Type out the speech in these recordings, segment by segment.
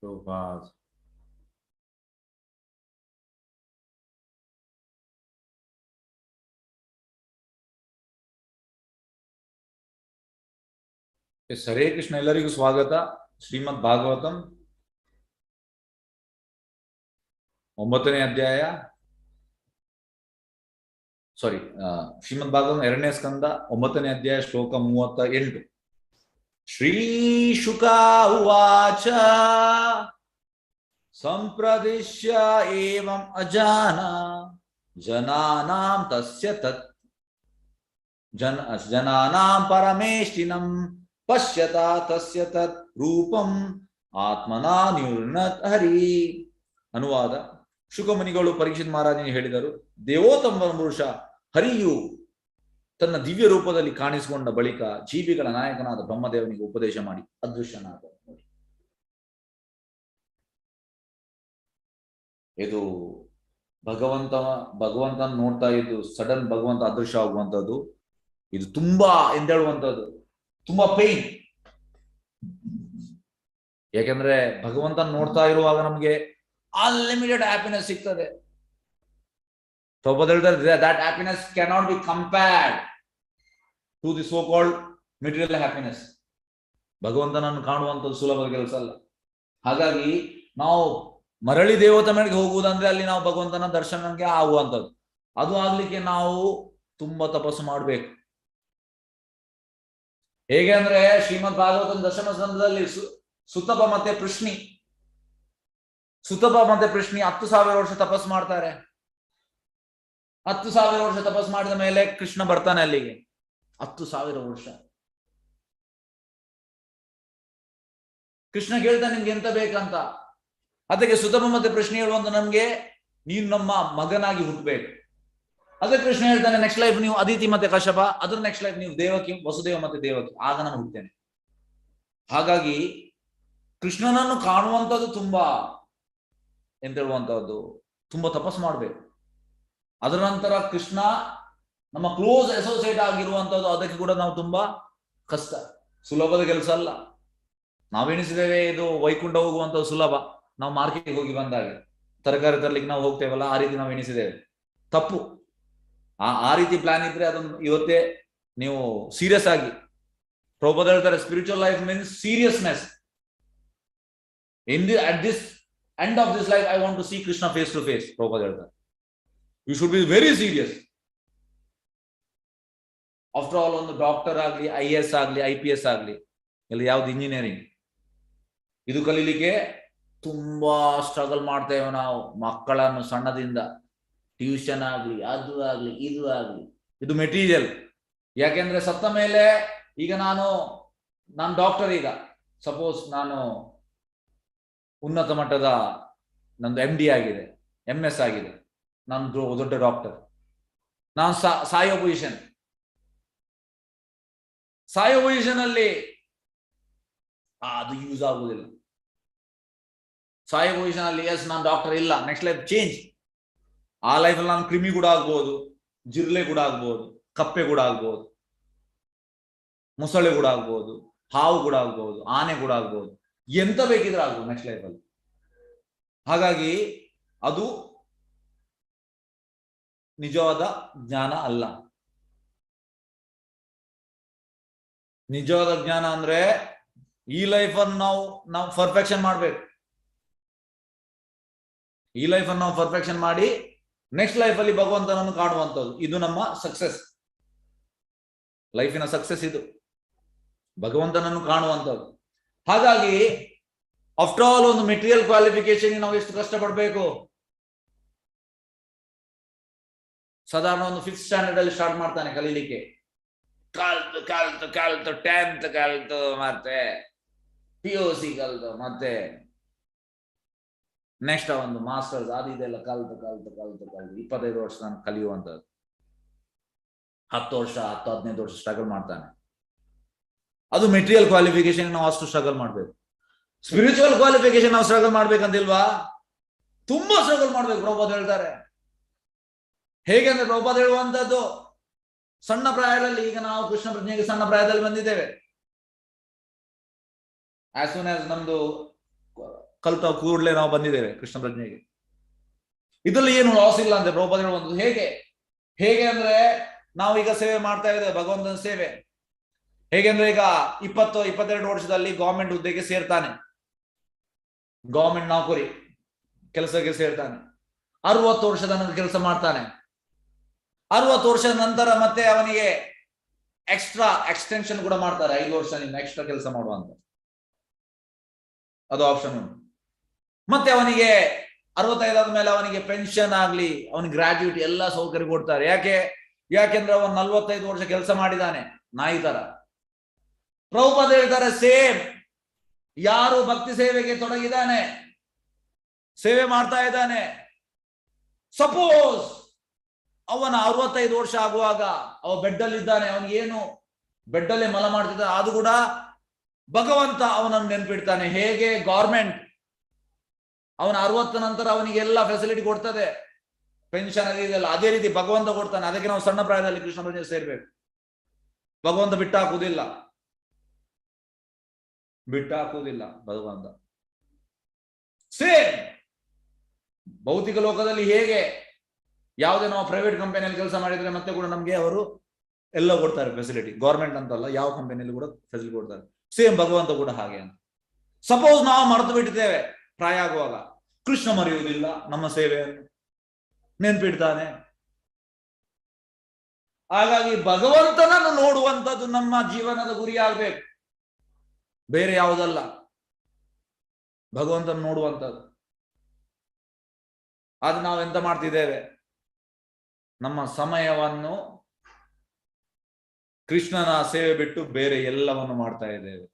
Prabhupada. Hare Krishna, ಎಲ್ಲರಿಗೂ ಸ್ವಾಗತ. ಶ್ರೀಮದ್ ಭಾಗವತಂ 9ನೇ ಅಧ್ಯಾಯ, ಶ್ರೀಮದ್ ಭಾಗವತಂ 2ನೇ ಸ್ಕಂದ 9ನೇ ಅಧ್ಯಾಯ ಶ್ಲೋಕ 38. ಶ್ರೀ ಶುಕ ಉವಾಚ ಸಂಪ್ರದಿಶ್ಯ ಏವಂ ಅಜಾನ ಜನಾನಾಂ ತಸ್ಯ ತತ್ ಜನಾನಾಂ ಪರಮೇಷ್ಠಿನಂ ಪಶ್ಯತಾ ತಸ್ಯ ತತ್ ರೂಪಂ ಆತ್ಮನಾ ನ್ಯೂನತ್ ಹರಿ. ಅನುವಾದ: ಶುಕಮುನಿಗಳು ಪರೀಕ್ಷಿತ್ ಮಹಾರಾಜನಿಗೆ ಹೇಳಿದರು, ದೇವೋತ್ತಮ ಪುರುಷ ಹರಿಯು ತನ್ನ ದಿವ್ಯ ರೂಪದಲ್ಲಿ ಕಾಣಿಸಿಕೊಂಡ ಬಳಿಕ ಜೀವಿಗಳ ನಾಯಕನಾದ ಬ್ರಹ್ಮದೇವನಿಗೆ ಉಪದೇಶ ಮಾಡಿ ಅದೃಶ್ಯನಾದ. ಇದು ಭಗವಂತನ ನೋಡ್ತಾ ಇದ್ದು ಸಡನ್ ಭಗವಂತ ಅದೃಶ್ಯ ಆಗುವಂಥದ್ದು. ಇದು ತುಂಬಾ ಎಂದೇಳುವಂಥದ್ದು, ತುಂಬಾ ಪೇನ್. ಯಾಕೆಂದ್ರೆ ಭಗವಂತನ ನೋಡ್ತಾ ಇರುವಾಗ ನಮ್ಗೆ ಅನ್ಲಿಮಿಟೆಡ್ ಹ್ಯಾಪಿನೆಸ್ ಸಿಗ್ತದೆ. That happiness cannot be compared to the so called material happiness. ಭಗವಂತನನ್ನು ಕಾಣುವಂಥದ್ದು ಸುಲಭದ ಕೆಲಸ ಅಲ್ಲ. ಹಾಗಾಗಿ ನಾವು ಮರಳಿ ದೇವತಾ ಮೇಳೆಗೆ ಹೋಗುವುದಂದ್ರೆ ಅಲ್ಲಿ ನಾವು ಭಗವಂತನ ದರ್ಶನಕ್ಕೆ ಆಗುವಂಥದ್ದು. ಅದು ಆಗ್ಲಿಕ್ಕೆ ನಾವು ತುಂಬಾ ತಪಸ್ಸು ಮಾಡಬೇಕು. ಹೇಗೆ ಅಂದ್ರೆ ಶ್ರೀಮದ್ ಭಾಗವತನ ದಶಮ ಸ್ಕಂದದಲ್ಲಿ ಸುತಪ ಮತ್ತೆ ಪೃಶ್ನಿ 10,000 ವರ್ಷ ತಪಸ್ಸು ಮಾಡ್ತಾರೆ. 10,000 ವರ್ಷ ತಪಸ್ಸು ಮಾಡಿದ ಮೇಲೆ ಕೃಷ್ಣ ಬರ್ತಾನೆ ಅಲ್ಲಿಗೆ. 10,000 ವರ್ಷ ಕೃಷ್ಣ ಕೇಳ್ತಾನೆ, ನಿಮ್ಗೆ ಎಂತ ಬೇಕಂತ. ಅದಕ್ಕೆ ಸುತಪ ಮತ್ತೆ ಪ್ರಶ್ನೆ ಹೇಳುವಂತ, ನಮ್ಗೆ ನೀನು ನಮ್ಮ ಮಗನಾಗಿ ಹುಟ್ಟಬೇಕು. ಅದಕ್ಕೆ ಕೃಷ್ಣ ಹೇಳ್ತಾನೆ, ನೆಕ್ಸ್ಟ್ ಲೈಫ್ ನೀವು ಅದಿತಿ ಮತ್ತೆ ಕಶ್ಯಪ, ಅದ್ರ ನೆಕ್ಸ್ಟ್ ಲೈಫ್ ನೀವು ದೇವಕಿ, ವಸುದೇವ ಮತ್ತೆ ದೇವಕಿ, ಆಗ ನಾನು ಹುಟ್ಟೇನೆ. ಹಾಗಾಗಿ ಕೃಷ್ಣನನ್ನು ಕಾಣುವಂಥದ್ದು ತುಂಬಾ ಎಂತ ಹೇಳುವಂತಹದ್ದು, ತುಂಬಾ ತಪಸ್ಸು ಮಾಡಬೇಕು. ಅದರ ನಂತರ ಕೃಷ್ಣ ನಮ್ಮ ಕ್ಲೋಸ್ ಅಸೋಸಿಯೇಟ್ ಆಗಿರುವಂತದ್ದು, ಅದಕ್ಕೆ ಕೂಡ ನಾವು ತುಂಬಾ ಕಷ್ಟ, ಸುಲಭದ ಕೆಲಸ ಅಲ್ಲ. ನಾವೆಣಿಸಿದ್ದೇವೆ ಇದು ವೈಕುಂಠ ಹೋಗುವಂಥದ್ದು ಸುಲಭ. ನಾವು ಮಾರ್ಕೆಟ್ಗೆ ಹೋಗಿ ಬಂದಾಗ ತರಕಾರಿ ತರ್ಲಿಕ್ಕೆ ನಾವು ಹೋಗ್ತೇವಲ್ಲ, ಆ ರೀತಿ ನಾವು ಎಣಿಸಿದ್ದೇವೆ. ತಪ್ಪು. ಆ ರೀತಿ ಪ್ಲಾನ್ ಇದ್ರೆ ಅದನ್ನು ಇವತ್ತೇ ನೀವು ಸೀರಿಯಸ್ ಆಗಿ, ಪ್ರಭುಪಾದ ಹೇಳ್ತಾರೆ, spiritual life means seriousness. at this end of this life I want to see Krishna face to face. Prabhupada ಹೇಳ್ತಾರೆ, you should be very serious. After all, ಒಂದು ಡಾಕ್ಟರ್ ಆಗ್ಲಿ, IAS ಆಗ್ಲಿ, IPS ಆಗ್ಲಿ, ಇಲ್ಲ ಯಾವ್ದು ಇಂಜಿನಿಯರಿಂಗ್, ಇದು ಕಲೀಲಿಕ್ಕೆ ತುಂಬಾ ಸ್ಟ್ರಗಲ್ ಮಾಡ್ತೇವೆ ನಾವು. ಮಕ್ಕಳನ್ನು ಸಣ್ಣದಿಂದ ಟ್ಯೂಷನ್ ಆಗ್ಲಿ, ಅದು ಆಗ್ಲಿ, ಇದು ಆಗ್ಲಿ, ಇದು ಮೆಟೀರಿಯಲ್. ಯಾಕೆಂದ್ರೆ ಸತ್ತ ಮೇಲೆ, ಈಗ ನಾನು ಡಾಕ್ಟರ್, ಈಗ ಸಪೋಸ್ ನಾನು ಉನ್ನತ ಮಟ್ಟದ ನಂದು MD ಆಗಿದೆ, MS ಆಗಿದೆ, ನಾನು ದೊಡ್ಡ ಡಾಕ್ಟರ್, ನಾನು ಸಾಯೋ ಪೊಸಿಷನ್ ಅಲ್ಲಿ ಅದು ಯೂಸ್ ಆಗುವುದಿಲ್ಲ. ಸಾಯೋ ಪೊಸಿಷನ್ ಅಲ್ಲಿ ಎಸ್ ನಾನು ಡಾಕ್ಟರ್ ಇಲ್ಲ, ನೆಕ್ಸ್ಟ್ ಲೈಫ್ ಚೇಂಜ್. ಆ ಲೈಫಲ್ಲಿ ನಾನು ಕ್ರಿಮಿ ಕೂಡ ಆಗ್ಬೋದು, ಜಿರ್ಲೆ ಕೂಡ ಆಗ್ಬೋದು, ಕಪ್ಪೆ ಕೂಡ ಆಗ್ಬೋದು, ಮೊಸಳೆ ಕೂಡ ಆಗ್ಬೋದು, ಹಾವು ಕೂಡ ಆಗ್ಬೋದು, ಆನೆ ಕೂಡ ಆಗ್ಬೋದು, ಎಂತ ಬೇಕಿದ್ರೆ ಆಗ್ಬೋದು ನೆಕ್ಸ್ಟ್ ಲೈಫಲ್ಲಿ. ಹಾಗಾಗಿ ಅದು ನಿಜವಾದ ಜ್ಞಾನ ಅಲ್ಲ. ನಿಜವಾದ ಜ್ಞಾನ ಅಂದ್ರೆ ಈ ಲೈಫನ್ನು ನಾವು ಪರ್ಫೆಕ್ಷನ್ ಮಾಡ್ಬೇಕು. ಈ ಲೈಫನ್ನು ನಾವು ಪರ್ಫೆಕ್ಷನ್ ಮಾಡಿ ನೆಕ್ಸ್ಟ್ ಲೈಫಲ್ಲಿ ಭಗವಂತನನ್ನು ಕಾಣುವಂಥದ್ದು. ಇದು ನಮ್ಮ ಸಕ್ಸಸ್, ಲೈಫಿನ ಸಕ್ಸಸ್. ಇದು ಭಗವಂತನನ್ನು ಕಾಣುವಂಥದ್ದು. ಹಾಗಾಗಿ ಆಫ್ಟರ್ ಆಲ್ ಒಂದು ಮೆಟೀರಿಯಲ್ ಕ್ವಾಲಿಫಿಕೇಶನ್ ನಾವು ಎಷ್ಟು ಕಷ್ಟಪಡಬೇಕು. ಸಾಧಾರಣ ಒಂದು 5th ಸ್ಟ್ಯಾಂಡರ್ಡ್ ಅಲ್ಲಿ ಸ್ಟಾರ್ಟ್ ಮಾಡ್ತಾನೆ ಕಲೀಲಿಕ್ಕೆ. ಕಲ್ತು 10th ಕಲ್ತು, ಮತ್ತೆ PUC ಕಲ್ತು, ಮತ್ತೆ ನೆಕ್ಸ್ಟ್ ಒಂದು ಮಾಸ್ಟರ್ಸ್, ಅದು ಇದೆಲ್ಲ ಕಲ್ತು 25 ವರ್ಷ ನಾನು ಕಲಿಯುವಂಥದ್ದು. 10 ವರ್ಷ 15 ವರ್ಷ ಸ್ಟ್ರಗಲ್ ಮಾಡ್ತಾನೆ. ಅದು ಮೆಟೀರಿಯಲ್ ಕ್ವಾಲಿಫಿಕೇಶನ್ ನಾವು ಅಷ್ಟು ಸ್ಟ್ರಗಲ್ ಮಾಡ್ಬೇಕು. ಸ್ಪಿರಿಚುವಲ್ ಕ್ವಾಲಿಫಿಕೇಶನ್ ನಾವು ಸ್ಟ್ರಗಲ್ ಮಾಡ್ಬೇಕಂತಿಲ್ವಾ? ತುಂಬಾ ಸ್ಟ್ರಗಲ್ ಮಾಡ್ಬೇಕು. ಪ್ರಭುಪಾದ ಹೇಳ್ತಾರೆ, ಹೇಗೆ ಅಂದ್ರೆ ಪ್ರಭುಪಾದ ಹೇಳುವಂತದ್ದು, ಸಣ್ಣ ಪ್ರಾಯದಲ್ಲಿ, ಈಗ ನಾವು ಕೃಷ್ಣ ಪ್ರಜ್ಞೆಗೆ ಸಣ್ಣ ಪ್ರಾಯದಲ್ಲಿ ಬಂದಿದ್ದೇವೆ. ಆಸ್ ಸೂನ್ ಆಸ್ ನಮ್ದು ಕಲ್ತ ಕೂಡಲೇ ನಾವು ಬಂದಿದ್ದೇವೆ ಕೃಷ್ಣ ಪ್ರಜ್ಞೆಗೆ. ಇದರಲ್ಲಿ ಏನು ಲಾಸ್ ಇಲ್ಲ ಅಂದ್ರೆ ಪ್ರಭುಪಾದ ಹೇಳುವಂಥದ್ದು. ಹೇಗೆ ಹೇಗೆ ಅಂದ್ರೆ ನಾವೀಗ ಸೇವೆ ಮಾಡ್ತಾ ಇದ್ದೇವೆ, ಭಗವಂತನ ಸೇವೆ. ಹೇಗೆಂದ್ರೆ ಈಗ 22 ವರ್ಷದಲ್ಲಿ ಗವರ್ಮೆಂಟ್ ಹುದ್ದೆಗೆ ಸೇರ್ತಾನೆ, ಗವರ್ಮೆಂಟ್ ನೌಕರಿ ಕೆಲಸಕ್ಕೆ ಸೇರ್ತಾನೆ. 60 ವರ್ಷದ ನಂತರ ಕೆಲಸ ಮಾಡ್ತಾನೆ. 60 ವರ್ಷದ ನಂತರ ಮತ್ತೆ ಅವನಿಗೆ ಎಕ್ಸ್ಟೆನ್ಷನ್ ಕೂಡ ಮಾಡ್ತಾರೆ, 5 ವರ್ಷ ನಿನ್ನ ಎಕ್ಸ್ಟ್ರಾ ಕೆಲಸ ಮಾಡುವಂತ, ಅದು ಆಪ್ಷನ್ ಉಂಟು. ಮತ್ತೆ ಅವನಿಗೆ 65 ಆದ್ಮೇಲೆ ಅವನಿಗೆ ಪೆನ್ಷನ್ ಆಗ್ಲಿ, ಅವನಿಗೆ ಗ್ರಾಜ್ಯುಟಿ ಎಲ್ಲ ಸೌಕರ್ಯ ಕೊಡ್ತಾರೆ. ಯಾಕೆಂದ್ರೆ ಅವನು 45 ವರ್ಷ ಕೆಲಸ ಮಾಡಿದಾನೆ ನಾಯಿ ತರ. ಪ್ರಭುಪಾದ ಹೇಳ್ತಾರೆ ಸೇಮ್, ಯಾರು ಭಕ್ತಿ ಸೇವೆಗೆ ತೊಡಗಿದಾನೆ, ಸೇವೆ ಮಾಡ್ತಾ ಇದ್ದಾನೆ, ಸಪೋಸ್ ಅವನ 65 ವರ್ಷ ಆಗುವಾಗ ಅವ ಬೆಡ್ಡಲ್ಲಿ ಇದ್ದಾನೆ, ಅವನಿಗೇನು ಬೆಡ್ಡಲ್ಲೇ ಮಲ ಮಾಡ್ತಿದ್ದಾನೆ, ಅದು ಕೂಡ ಭಗವಂತ ಅವನನ್ನು ನೆನ್ಪಿಡ್ತಾನೆ. ಹೇಗೆ ಗೌರ್ಮೆಂಟ್ ಅವನ 60 ನಂತರ ಅವನಿಗೆ ಎಲ್ಲ ಫೆಸಿಲಿಟಿ ಕೊಡ್ತದೆ, ಪೆನ್ಷನ್ ಅದೆಲ್ಲ, ಅದೇ ರೀತಿ ಭಗವಂತ ಕೊಡ್ತಾನೆ. ಅದಕ್ಕೆ ನಾವು ಸಣ್ಣ ಪ್ರಾಯದಲ್ಲಿ ಕೃಷ್ಣ ಭಜನೆ ಸೇರ್ಬೇಕು. ಭಗವಂತ ಬಿಟ್ಟಾಕುವುದಿಲ್ಲ ಭಗವಂತ. ಸೇಮ್ ಭೌತಿಕ ಲೋಕದಲ್ಲಿ ಹೇಗೆ ಯಾವುದೇ ನಾವು ಪ್ರೈವೇಟ್ ಕಂಪನಿಯಲ್ಲಿ ಕೆಲಸ ಮಾಡಿದ್ರೆ ಮತ್ತೆ ಕೂಡ ನಮ್ಗೆ ಅವರು ಎಲ್ಲ ಕೊಡ್ತಾರೆ ಫೆಸಿಲಿಟಿ, ಗೌರ್ಮೆಂಟ್ ಅಂತಲ್ಲ, ಯಾವ ಕಂಪನಿಯಲ್ಲಿ ಕೂಡ ಫೆಸಿಲಿಟಿ ಕೊಡ್ತಾರೆ. ಸೇಮ್ ಭಗವಂತ ಕೂಡ ಹಾಗೆ ಅಂತ. ಸಪೋಸ್ ನಾವು ಮರೆತು ಬಿಟ್ಟಿದ್ದೇವೆ ಪ್ರಾಯ ಆಗುವಾಗ, ಕೃಷ್ಣ ಮರೆಯುವುದಿಲ್ಲ, ನಮ್ಮ ಸೇವೆಯನ್ನು ನೆನ್ಪಿಡ್ತಾನೆ. ಹಾಗಾಗಿ ಭಗವಂತನನ್ನು ನೋಡುವಂಥದ್ದು ನಮ್ಮ ಜೀವನದ ಗುರಿ ಆಗ್ಬೇಕು, ಬೇರೆ ಯಾವುದಲ್ಲ, ಭಗವಂತನ ನೋಡುವಂಥದ್ದು. ಅದು ನಾವು ಎಂತ ಮಾಡ್ತಿದ್ದೇವೆ, ನಮ್ಮ ಸಮಯವನ್ನು ಕೃಷ್ಣನ ಸೇವೆ ಬಿಟ್ಟು ಬೇರೆ ಎಲ್ಲವನ್ನು ಮಾಡ್ತಾ ಇದ್ದೇವೆ.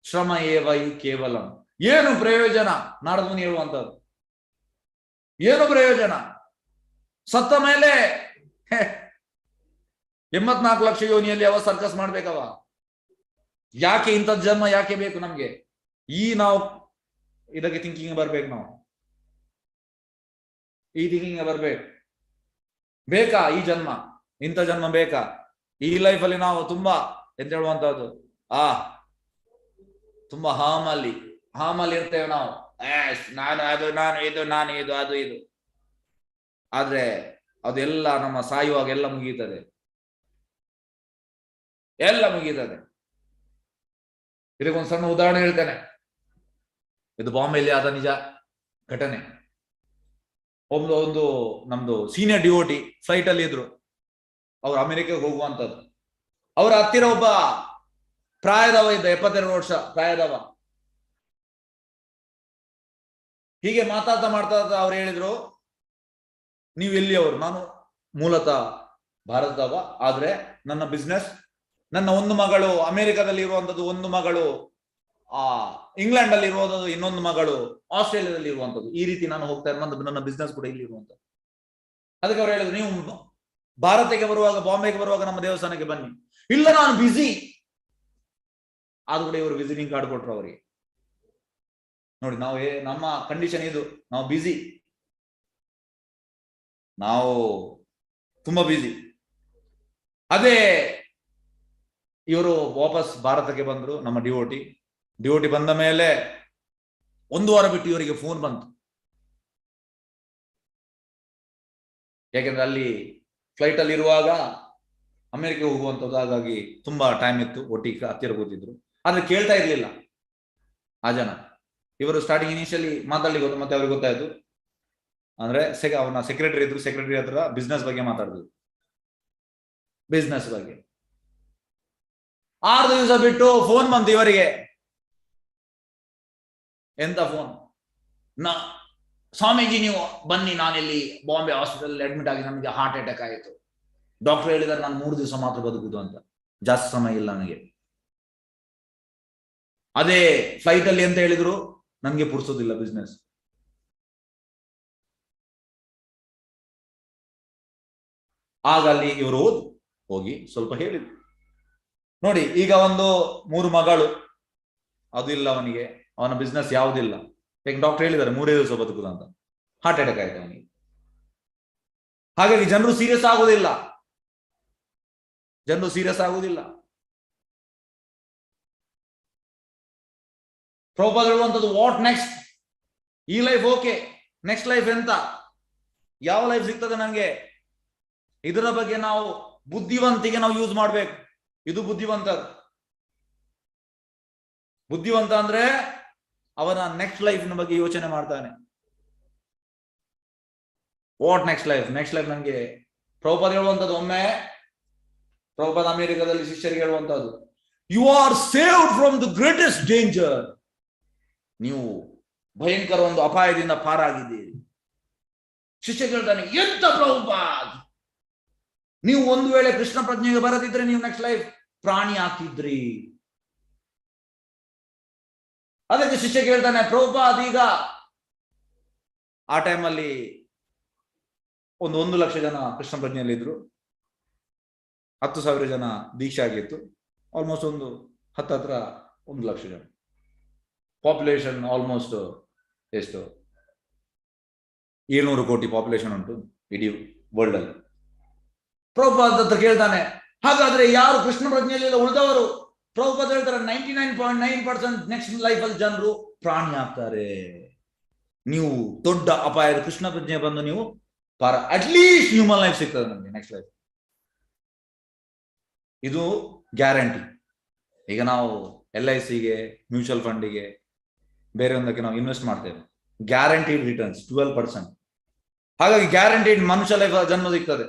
ಶ್ರಮ ಏವೈ ಕೇವಲಂ, ಏನು ಪ್ರಯೋಜನ? ನಾರದ ಮುನಿ ಹೇಳುವಂಥದ್ದು, ಏನು ಪ್ರಯೋಜನ? ಸತ್ತ ಮೇಲೆ 84 ಲಕ್ಷ ಯೋನಿಯಲ್ಲಿ ಅವ ಸರ್ಕಸ್ ಮಾಡ್ಬೇಕವ. ಯಾಕೆ ಇಂಥದ್ ಜನ್ಮ ಯಾಕೆ ಬೇಕು ನಮ್ಗೆ? ನಾವು ಇದಕ್ಕೆ ಥಿಂಕಿಂಗ್ ಬರ್ಬೇಕು, ನಾವು ಈ ಥಿಂಕಿಂಗ್ ಬರ್ಬೇಕು. ಬೇಕಾ ಈ ಜನ್ಮ, ಇಂಥ ಜನ್ಮ ಬೇಕಾ? ಈ ಲೈಫಲ್ಲಿ ನಾವು ತುಂಬಾ ಎಂತ ಹೇಳುವಂತಹದ್ದು, ತುಂಬಾ ಹಾಮಲ್ಲಿ ಇರ್ತೇವೆ ನಾವು. ನಾನು ಇದು ಅದು ಇದು, ಆದ್ರೆ ಅದೆಲ್ಲ ನಮ್ಮ ಸಾಯುವಾಗ ಎಲ್ಲ ಮುಗೀತದೆ. ಇದಕ್ಕೊಂದು ಸಣ್ಣ ಉದಾಹರಣೆ ಹೇಳ್ತೇನೆ. ಇದು ಬಾಂಬೆಯಲ್ಲಿ ಆದ ನಿಜ ಘಟನೆ. ಒಂದು ನಮ್ದು ಸೀನಿಯರ್ ಡಿವೋಟಿ ಫ್ಲೈಟ್ ಅಲ್ಲಿ ಇದ್ರು, ಅವ್ರು ಅಮೆರಿಕಕ್ಕೆ ಹೋಗುವಂತದ್ದು. ಅವರ ಹತ್ತಿರ ಒಬ್ಬ ಪ್ರಾಯದವ ಇದ್ದ, 72 ವರ್ಷ ಪ್ರಾಯದವ. ಹೀಗೆ ಮಾತಾಡ್ತಾ ಅವ್ರು ಹೇಳಿದ್ರು, ನೀವು ಎಲ್ಲಿಯವರು? ನಾನು ಮೂಲತಃ ಭಾರತದವ, ಆದ್ರೆ ನನ್ನ ಬಿಸ್ನೆಸ್, ನನ್ನ ಒಂದು ಮಗಳು ಅಮೆರಿಕದಲ್ಲಿ ಇರುವಂತದ್ದು, ಒಂದು ಮಗಳು ಇಂಗ್ಲೆಂಡ್ ಅಲ್ಲಿ ಇರುವಂತದ್ದು, ಇನ್ನೊಂದು ಮಗಳು ಆಸ್ಟ್ರೇಲಿಯಾದಲ್ಲಿ ಇರುವಂತದ್ದು. ಈ ರೀತಿ ನಾನು ಹೋಗ್ತಾ ಇರುವಂತದ್ದು, ನನ್ನ ಬಿಸ್ನೆಸ್ ಕೂಡ ಇಲ್ಲಿ ಇರುವಂತದ್ದು. ಅದಕ್ಕೆ ಅವ್ರು ಹೇಳಿದ್ರು, ನೀವು ಭಾರತಕ್ಕೆ ಬರುವಾಗ, ಬಾಂಬೆಗೆ ಬರುವಾಗ ನಮ್ಮ ದೇವಸ್ಥಾನಕ್ಕೆ ಬನ್ನಿ. ಇಲ್ಲ, ನಾನು ಬಿಸಿ. ಆದ್ರೂ ಕೂಡ ಇವರು ವಿಸಿಟಿಂಗ್ ಕಾರ್ಡ್ ಕೊಟ್ರು ಅವರಿಗೆ. ನೋಡಿ, ನಮ್ಮ ಕಂಡೀಷನ್ ಇದು, ನಾವು ಬಿಸಿ, ನಾವು ತುಂಬಾ ಬಿಸಿ. ಅದೇ ಇವರು ವಾಪಸ್ ಭಾರತಕ್ಕೆ ಬಂದ್ರು, ನಮ್ಮ ಡಿವೋಟಿ ಬಂದ ಮೇಲೆ 1 ವಾರ ಬಿಟ್ಟು ಇವರಿಗೆ ಫೋನ್ ಬಂತು. ಯಾಕೆಂದ್ರೆ ಅಲ್ಲಿ ಫ್ಲೈಟ್ ಅಲ್ಲಿ ಇರುವಾಗ ಅಮೆರಿಕ ಹೋಗುವಂಥದ್ದು, ಹಾಗಾಗಿ ತುಂಬಾ ಟೈಮ್ ಇತ್ತು, ಒಟ್ಟಿಗೆ ಹತ್ತಿರ ಕೂತಿದ್ರು. ಆದ್ರೆ ಕೇಳ್ತಾ ಇರ್ಲಿಲ್ಲ ಆ ಜನ. ಇವರು ಸ್ಟಾರ್ಟಿಂಗ್ ಇನಿಷಿಯಲಿ ಮಾತಾಡ್ಲಿಕ್ಕೆ ಗೊತ್ತು, ಮತ್ತೆ ಅವ್ರಿಗೆ ಗೊತ್ತಾಯ್ತು. ಅಂದ್ರೆ ಅವನ ಸೆಕ್ರೆಟರಿ ಇದ್ರು, ಸೆಕ್ರೆಟರಿ ಹತ್ರ ಬಿಸ್ನೆಸ್ ಬಗ್ಗೆ ಮಾತಾಡಿದ್ರು, ಬಿಸ್ನೆಸ್ ಬಗ್ಗೆ. 6 ದಿವಸ ಬಿಟ್ಟು ಫೋನ್ ಬಂತು ಇವರಿಗೆ. ಎಂತ ಫೋನ್? ಸ್ವಾಮೀಜಿ ನೀವು ಬನ್ನಿ, ನಾನಿಲ್ಲಿ ಬಾಂಬೆ ಹಾಸ್ಪಿಟಲ್ ಅಡ್ಮಿಟ್ ಆಗಿ ನಮಗೆ ಹಾರ್ಟ್ ಅಟ್ಯಾಕ್ ಆಯಿತು. ಡಾಕ್ಟರ್ ಹೇಳಿದಾರೆ ನಾನು 3 ದಿವಸ ಮಾತ್ರ ಬದುಕುದು ಅಂತ, ಜಾಸ್ತಿ ಸಮಯ ಇಲ್ಲ ನನಗೆ. ಅದೇ ಫ್ಲೈಟ್ ಅಲ್ಲಿ ಅಂತ ಹೇಳಿದ್ರು, ನನಗೆ ಪುರ್ಸೋದಿಲ್ಲ ಬಿಸ್ನೆಸ್. ಆಗ ಅಲ್ಲಿ ಇವರು ಹೋಗಿ ಸ್ವಲ್ಪ ಹೇಳಿದ್ರು, ನೋಡಿ ಈಗ ಒಂದು 3 ಮಗಳು, ಅದು ಇಲ್ಲ ಅವನಿಗೆ, ಅವನ ಬಿಸ್ನೆಸ್ ಯಾವುದಿಲ್ಲ. ಯಾಕೆ ಡಾಕ್ಟರ್ ಹೇಳಿದ್ದಾರೆ 3 ದಿವಸ ಬದುಕುದು ಅಂತ. ಹಾರ್ಟ್ ಅಟ್ಯಾಕ್ ಆಯ್ತು ಅವನಿಗೆ. ಹಾಗಾಗಿ ಜನರು ಸೀರಿಯಸ್ ಆಗುವುದಿಲ್ಲ. ಪ್ರಭುಪಾದ ಹೇಳುವಂಥದ್ದು ವಾಟ್ ನೆಕ್ಸ್ಟ್, ಈ ಲೈಫ್ ಓಕೆ, ನೆಕ್ಸ್ಟ್ ಲೈಫ್ ಎಂತ, ಯಾವ ಲೈಫ್ ಸಿಗ್ತದೆ ನಂಗೆ, ಇದರ ಬಗ್ಗೆ ನಾವು ಬುದ್ಧಿವಂತಿಗೆ ನಾವು ಯೂಸ್ ಮಾಡ್ಬೇಕು. ಇದು ಬುದ್ಧಿವಂತ. ಬುದ್ಧಿವಂತ ಅಂದ್ರೆ ಅವನ ನೆಕ್ಸ್ಟ್ ಲೈಫ್ನ ಬಗ್ಗೆ ಯೋಚನೆ ಮಾಡ್ತಾನೆ. What next life, next life ನಂಗೆ. ಪ್ರಭುಪಾದ ಹೇಳುವಂಥದ್ದು, ಒಮ್ಮೆ ಪ್ರಭುಪಾದ ಅಮೆರಿಕದಲ್ಲಿ ಶಿಷ್ಯರಿಗೆ ಹೇಳುವಂತದ್ದು, you are saved from the greatest danger. ನೀವು ಭಯಂಕರ ಒಂದು ಅಪಾಯದಿಂದ ಪಾರಾಗಿದ್ದೀರಿ. ಶಿಷ್ಯ ಕೇಳ್ತಾನೆ, ಎಂತ ಪ್ರಭುಪಾದ್, ನೀವು ಒಂದು ವೇಳೆ ಕೃಷ್ಣ ಪ್ರಜ್ಞೆಗೆ ಬರದಿದ್ರೆ ನೀವು ನೆಕ್ಸ್ಟ್ ಲೈಫ್ ಪ್ರಾಣಿ ಆಗ್ತಿದ್ರಿ. ಅದಕ್ಕೆ ಶಿಷ್ಯ ಕೇಳ್ತಾನೆ, ಪ್ರಭುಪಾದ್ ಈಗ ಆ ಟೈಮಲ್ಲಿ 1 ಲಕ್ಷ ಜನ ಕೃಷ್ಣ ಪ್ರಜ್ಞೆಯಲ್ಲಿ ಇದ್ರು, 10,000 ಜನ ದೀಕ್ಷೆ ಆಗಿತ್ತು. ಆಲ್ಮೋಸ್ಟ್ ಒಂದು ಹತ್ರ 1 ಲಕ್ಷ ಜನ ಪಾಪ್ಯುಲೇಷನ್. ಆಲ್ಮೋಸ್ಟ್ ಎಷ್ಟು 700 ಕೋಟಿ ಪಾಪ್ಯುಲೇಷನ್ ಉಂಟು ಇಡೀ ವರ್ಲ್ಡ್ ಅಲ್ಲಿ. ಪ್ರಭುಪಾದ ಹತ್ರ ಕೇಳ್ತಾನೆ, ಹಾಗಾದ್ರೆ ಯಾರು ಕೃಷ್ಣ ಪ್ರಜ್ಞೆಯಲ್ಲಿ ಉಳಿದವರು? ಪ್ರಭುಪಾದ ಹೇಳ್ತಾರೆ, 99.9% ನೆಕ್ಸ್ಟ್ ಲೈಫ್ ಅಲ್ಲಿ ಜನರು ಪ್ರಾಣಿ ಆಗ್ತಾರೆ. ನೀವು ದೊಡ್ಡ ಅಪಾಯದ ಕೃಷ್ಣ ಪ್ರಜ್ಞೆ ಬಂದು ನೀವು ಅಟ್ಲೀಸ್ಟ್ ಹ್ಯೂಮನ್ ಲೈಫ್ ಸಿಗ್ತದೆ ನಮಗೆ ನೆಕ್ಸ್ಟ್ ಲೈಫ್. ಇದು ಗ್ಯಾರಂಟಿ. ಈಗ ನಾವು LICಗೆ, ಮ್ಯೂಚುವಲ್ ಫಂಡಿಗೆ, ಬೇರೆ ಒಂದಕ್ಕೆ ನಾವು ಇನ್ವೆಸ್ಟ್ ಮಾಡ್ತೇವೆ, ಗ್ಯಾರಂಟಿಡ್ ರಿಟರ್ನ್ಸ್ 12%. ಹಾಗಾಗಿ ಗ್ಯಾರಂಟಿಡ್ ಮನುಷ್ಯ ಲೈಫ್ ಜನ್ಮ ಸಿಗ್ತದೆ.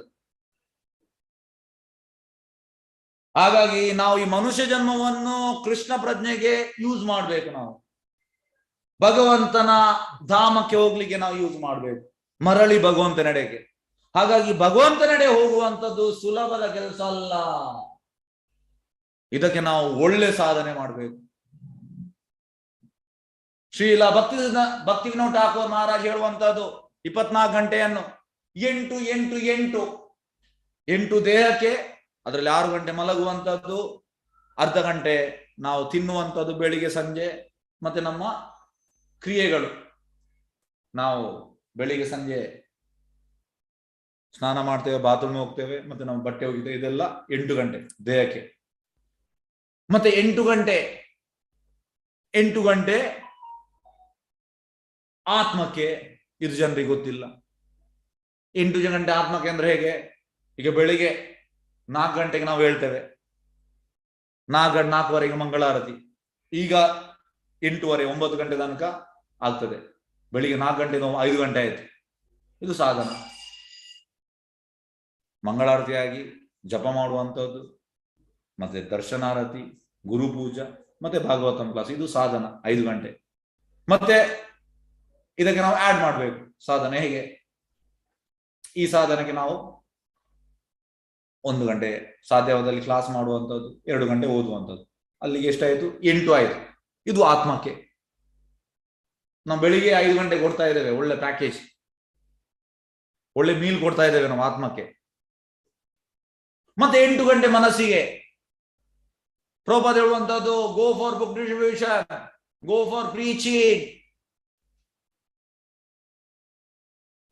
ಹಾಗಾಗಿ ನಾವು ಈ ಮನುಷ್ಯ ಜನ್ಮವನ್ನು ಕೃಷ್ಣ ಪ್ರಜ್ಞೆಗೆ ಯೂಸ್ ಮಾಡ್ಬೇಕು. ನಾವು ಭಗವಂತನ ಧಾಮಕ್ಕೆ ಹೋಗ್ಲಿಕ್ಕೆ ನಾವು ಯೂಸ್ ಮಾಡ್ಬೇಕು, ಮರಳಿ ಭಗವಂತನೆಡೆಗೆ. ಹಾಗಾಗಿ ಭಗವಂತನೆಡೆ ಹೋಗುವಂಥದ್ದು ಸುಲಭದ ಕೆಲಸ ಅಲ್ಲ. ಇದಕ್ಕೆ ನಾವು ಒಳ್ಳೆ ಸಾಧನೆ ಮಾಡಬೇಕು. ಶ್ರೀಲ ಭಕ್ತಿ ವಿನೋದ್ ಠಾಕೂರ್ ಮಹಾರಾಜ್ ಹೇಳುವಂತಹದ್ದು 24 ಗಂಟೆಯನ್ನು 8 ದೇಹಕ್ಕೆ, ಅದರಲ್ಲಿ 6 ಗಂಟೆ ಮಲಗುವಂಥದ್ದು, ಅರ್ಧ ಗಂಟೆ ನಾವು ತಿನ್ನುವಂಥದ್ದು ಬೆಳಿಗ್ಗೆ ಸಂಜೆ, ಮತ್ತೆ ನಮ್ಮ ಕ್ರಿಯೆಗಳು. ನಾವು ಬೆಳಿಗ್ಗೆ ಸಂಜೆ ಸ್ನಾನ ಮಾಡ್ತೇವೆ, ಬಾತ್ರೂಮ್ ಹೋಗ್ತೇವೆ, ಮತ್ತೆ ನಾವು ಬಟ್ಟೆ ಹೋಗಿದ್ದೇವೆ, ಇದೆಲ್ಲ 8 ಗಂಟೆ ದೇಹಕ್ಕೆ. ಮತ್ತೆ 8 ಗಂಟೆ ಆತ್ಮಕ್ಕೆ. ಇದು ಜನರಿಗೆ ಗೊತ್ತಿಲ್ಲ. 8 ಗಂಟೆ ಆತ್ಮಕ್ಕೆ ಅಂದ್ರೆ ಹೇಗೆ? ಈಗ ಬೆಳಿಗ್ಗೆ 4 ಗಂಟೆಗೆ ನಾವು ಹೇಳ್ತೇವೆ, 4:04 ಮಂಗಳಾರತಿ. ಈಗ 8:30 9 ಗಂಟೆ ತನಕ ಆಗ್ತದೆ. ಬೆಳಿಗ್ಗೆ 4 ಗಂಟೆ 5 ಗಂಟೆ ಆಯ್ತು. ಇದು ಸಾಧನ. ಮಂಗಳಾರತಿಯಾಗಿ ಜಪ ಮಾಡುವಂಥದ್ದು, ಮತ್ತೆ ದರ್ಶನಾರತಿ, ಗುರುಪೂಜಾ, ಮತ್ತೆ ಭಾಗವತಂ ಕ್ಲಾಸ್, ಇದು ಸಾಧನ 5 ಗಂಟೆ. ಮತ್ತೆ ಇದಕ್ಕೆ ನಾವು ಆಡ್ ಮಾಡಬೇಕು ಸಾಧನೆ. ಹೇಗೆ? ಈ ಸಾಧನೆಗೆ ನಾವು 1 ಗಂಟೆ ಸಾಧ್ಯವಾದಲ್ಲಿ ಕ್ಲಾಸ್ ಮಾಡುವಂಥದ್ದು, 2 ಗಂಟೆ ಓದುವಂಥದ್ದು. ಅಲ್ಲಿಗೆ ಎಷ್ಟಾಯ್ತು? 8 ಆಯ್ತು. ಇದು ಆತ್ಮಕ್ಕೆ. ನಾವು ಬೆಳಿಗ್ಗೆ 5 ಗಂಟೆ ಕೊಡ್ತಾ ಇದ್ದೇವೆ, ಒಳ್ಳೆ ಪ್ಯಾಕೇಜ್, ಒಳ್ಳೆ ಮೀಲ್ ಕೊಡ್ತಾ ಇದ್ದೇವೆ ನಾವು ಆತ್ಮಕ್ಕೆ. ಮತ್ತೆ 8 ಗಂಟೆ ಮನಸ್ಸಿಗೆ. ಪ್ರಭುಪಾದ ಹೇಳುವಂತದ್ದು, go for book distribution, go for preaching.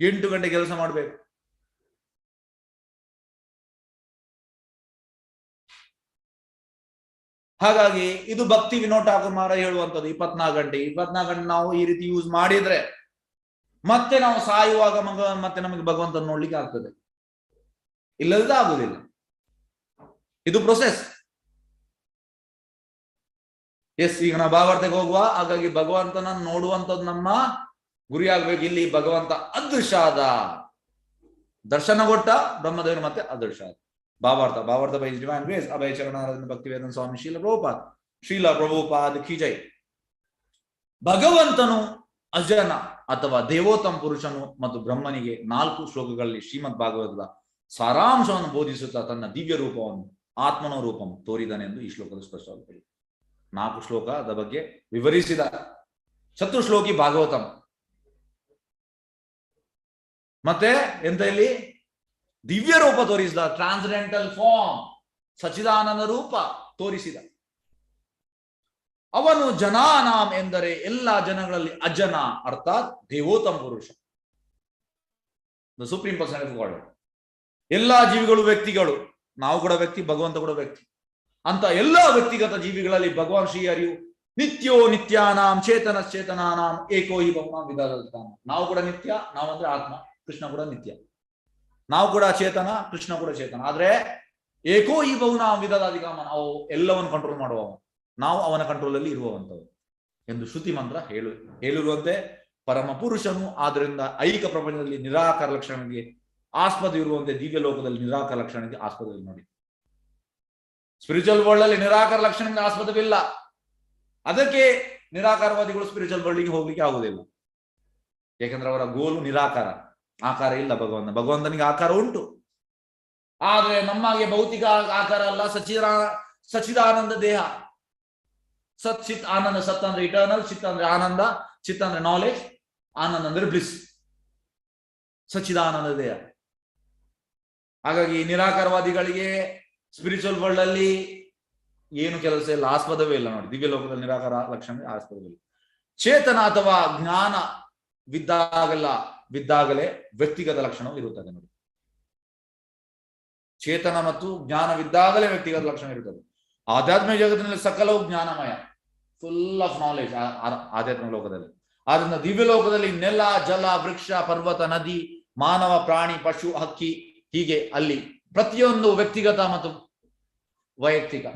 8 ಗಂಟೆ ಕೆಲಸ ಮಾಡಬೇಕು. ಹಾಗಾಗಿ ಇದು ಭಕ್ತಿ ವಿನೋದ್ ಠಾಕೂರ್ ಮಹಾರಾಜ್ ಹೇಳುವಂಥದ್ದು 24 ಗಂಟೆ. 24 ಗಂಟೆ ನಾವು ಈ ರೀತಿ ಯೂಸ್ ಮಾಡಿದ್ರೆ ಮತ್ತೆ ನಾವು ಸಾಯುವಾಗ ಮತ್ತೆ ನಮಗೆ ಭಗವಂತನ ನೋಡ್ಲಿಕ್ಕೆ ಆಗ್ತದೆ, ಇಲ್ಲದ ಆಗುದಿಲ್ಲ. ಇದು ಪ್ರೊಸೆಸ್. ಎಸ್, ಈಗ ನಾವು ಭಾವಾರ್ಥಕ್ಕೆ ಹೋಗುವ. ಹಾಗಾಗಿ ಭಗವಂತನ ನೋಡುವಂಥದ್ದು ನಮ್ಮ ಗುರಿ ಆಗ್ಬೇಕು. ಇಲ್ಲಿ ಭಗವಂತ ಅದೃಶ್ಯ ಆದ, ದರ್ಶನ ಕೊಟ್ಟ ಬ್ರಹ್ಮದೇವರು, ಮತ್ತೆ ಅದೃಶ್ಯ ಆದ. ಭಾವಾರ್ಥ ಬೈ ಡಿವೈನ್ ಗ್ರೇಸ್ ಅಭಯ ಚರಣಾರಾಧನ ಭಕ್ತಿವೇದಾಂತ ಸ್ವಾಮಿ ಶ್ರೀಲ ಪ್ರಭುಪಾದ್ ಕಿ ಜೈ. ಭಗವಂತನು ಅಜನ ಅಥವಾ ದೇವೋತ್ತಮ ಪುರುಷನು ಮತ್ತು ಬ್ರಹ್ಮನಿಗೆ 4 ಶ್ಲೋಕಗಳಲ್ಲಿ ಶ್ರೀಮದ್ ಭಾಗವತದ ಸಾರಾಂಶವನ್ನು ಬೋಧಿಸುತ್ತಾ ತನ್ನ ದಿವ್ಯ ರೂಪವನ್ನು, ಆತ್ಮನೋ ರೂಪಂ ತೋರಿದನೆಂದು ಈ ಶ್ಲೋಕದ ಸ್ಪಷ್ಟವಾಗಿ 4 ಶ್ಲೋಕದ ಬಗ್ಗೆ ವಿವರಿಸಿದ ಚತುಶ್ಲೋಕಿ ಭಾಗವತಂ. ಮತ್ತೆ ಎಂತ ಇಲ್ಲಿ ದಿವ್ಯ ರೂಪ ತೋರಿಸಿದ, ಟ್ರಾನ್ಸ್ಡೆಂಟಲ್ ಫಾರ್ಮ್, ಸಚಿದಾನಂದ ರೂಪ ತೋರಿಸಿದ. ಅವನು ಜನಾನಾಂ ಎಂದರೆ ಎಲ್ಲಾ ಜನಗಳಲ್ಲಿ ಅಜನ, ಅರ್ಥಾತ್ ದೇವೋತ್ತಮ ಪುರುಷ, the supreme person of god. ಎಲ್ಲಾ ಜೀವಿಗಳು ವ್ಯಕ್ತಿಗಳು, ನಾವು ಕೂಡ ವ್ಯಕ್ತಿ, ಭಗವಂತ ಕೂಡ ವ್ಯಕ್ತಿ. ಅಂತ ಎಲ್ಲಾ ವ್ಯಕ್ತಿಗತ ಜೀವಿಗಳಲ್ಲಿ ಭಗವಾನ್ ಶ್ರೀಹರಿಯು ನಿತ್ಯೋ ನಿತ್ಯಾನಾಂ ಚೇತನಾನಾಂ ಏಕೋ ಹಿ ಬಹುನಾಂ ವಿಧಾತಾಂ. ನಾವು ಕೂಡ ನಿತ್ಯ, ನಾವು ಅಂದ್ರೆ ಆತ್ಮ, ಕೃಷ್ಣ ಕೂಡ ನಿತ್ಯ. ನಾವು ಕೂಡ ಚೇತನ, ಕೃಷ್ಣ ಕೂಡ ಚೇತನ. ಆದ್ರೆ ಏಕೋ ಹಿ ಬಹುನಾಂ ವಿಧಾತಾಧಿಕಾಮ, ನಾವು ಎಲ್ಲವನ್ನು ಕಂಟ್ರೋಲ್ ಮಾಡುವವ, ನಾವು ಅವನ ಕಂಟ್ರೋಲ್ ಅಲ್ಲಿ ಇರುವಂತವು ಎಂದು ಶ್ರುತಿ ಮಂತ್ರ ಹೇಳಿರುವಂತೆ ಪರಮ ಪುರುಷನು. ಆದ್ರಿಂದ ಐಕ ಪ್ರಪಂಚದಲ್ಲಿ ನಿರಾಕಾರ ಲಕ್ಷಣಕ್ಕೆ ಆಸ್ಪದ ಇರುವಂತೆ ದಿವ್ಯ ಲೋಕದಲ್ಲಿ ನಿರಾಕಾರ ಲಕ್ಷಣಕ್ಕೆ ಆಸ್ಪದವಿಲ್ಲ. ನೋಡಿ, ಸ್ಪಿರಿಚುವಲ್ ವರ್ಲ್ಡ್ ಅಲ್ಲಿ ನಿರಾಕಾರ ಲಕ್ಷಣಕ್ಕೆ ಆಸ್ಪದವಿಲ್ಲ. ಅದಕ್ಕೆ ನಿರಾಕಾರವಾದಿಗಳು ಸ್ಪಿರಿಚುವಲ್ ವರ್ಲ್ಡ್ಗೆ ಹೋಗ್ಲಿಕ್ಕೆ ಆಗುವುದಿಲ್ಲ. ಯಾಕಂದ್ರೆ ಅವರ ಗೋಲು ನಿರಾಕಾರ, ಆಕಾರ ಇಲ್ಲ. ಭಗವಂತನಿಗೆ ಆಕಾರ ಉಂಟು, ಆದ್ರೆ ನಮ್ಮಾಗೆ ಭೌತಿಕ ಆಕಾರ ಅಲ್ಲ. ಸಚ್ಚಿದಾನಂದ ದೇಹ. ಸತ್ ಚಿತ್ ಆನಂದ. ಸತ್ ಅಂದ್ರೆ ಇಟರ್ನಲ್, ಚಿತ್ ಅಂದ್ರೆ ಆನಂದ, ಚಿತ್ ಅಂದ್ರೆ ನಾಲೆಜ್, ಆನಂದ ಅಂದ್ರೆ ಬ್ಲಿಸ್. ಸಚ್ಚಿದಾನಂದ ದೇಹ. ಹಾಗಾಗಿ ನಿರಾಕಾರವಾದಿಗಳಿಗೆ ಸ್ಪಿರಿಚುವಲ್ ವರ್ಲ್ಡ್ ಅಲ್ಲಿ ಏನು ಕೆಲಸ ಇಲ್ಲ, ಆಸ್ಪದವೇ ಇಲ್ಲ. ನೋಡಿ, ದಿವ್ಯ ಲೋಕದಲ್ಲಿ ನಿರಾಕಾರ ಲಕ್ಷಣ ಆಸ್ಪದವಿಲ್ಲ. ಚೇತನ ಅಥವಾ ಜ್ಞಾನ ವಿದ್ದಾಗಲೇ ವ್ಯಕ್ತಿಗತ ಲಕ್ಷಣವು ಇರುತ್ತದೆ. ನೋಡಿ, ಚೇತನ ಮತ್ತು ಜ್ಞಾನವಿದ್ದಾಗಲೇ ವ್ಯಕ್ತಿಗತ ಲಕ್ಷಣ ಇರುತ್ತದೆ. ಆಧ್ಯಾತ್ಮಿಕ ಜಗತ್ತಿನಲ್ಲಿ ಸಕಲವು ಜ್ಞಾನಮಯ, ಫುಲ್ ಆಫ್ ನಾಲೆಜ್ ಆಧ್ಯಾತ್ಮಿಕ ಲೋಕದಲ್ಲಿ. ಆದ್ರಿಂದ ದಿವ್ಯ ಲೋಕದಲ್ಲಿ ನೆಲ, ಜಲ, ವೃಕ್ಷ, ಪರ್ವತ, ನದಿ, ಮಾನವ, ಪ್ರಾಣಿ, ಪಶು, ಹಕ್ಕಿ, ಹೀಗೆ ಅಲ್ಲಿ ಪ್ರತಿಯೊಂದು ವ್ಯಕ್ತಿಗತ ಮತ್ತು ವೈಯಕ್ತಿಕ.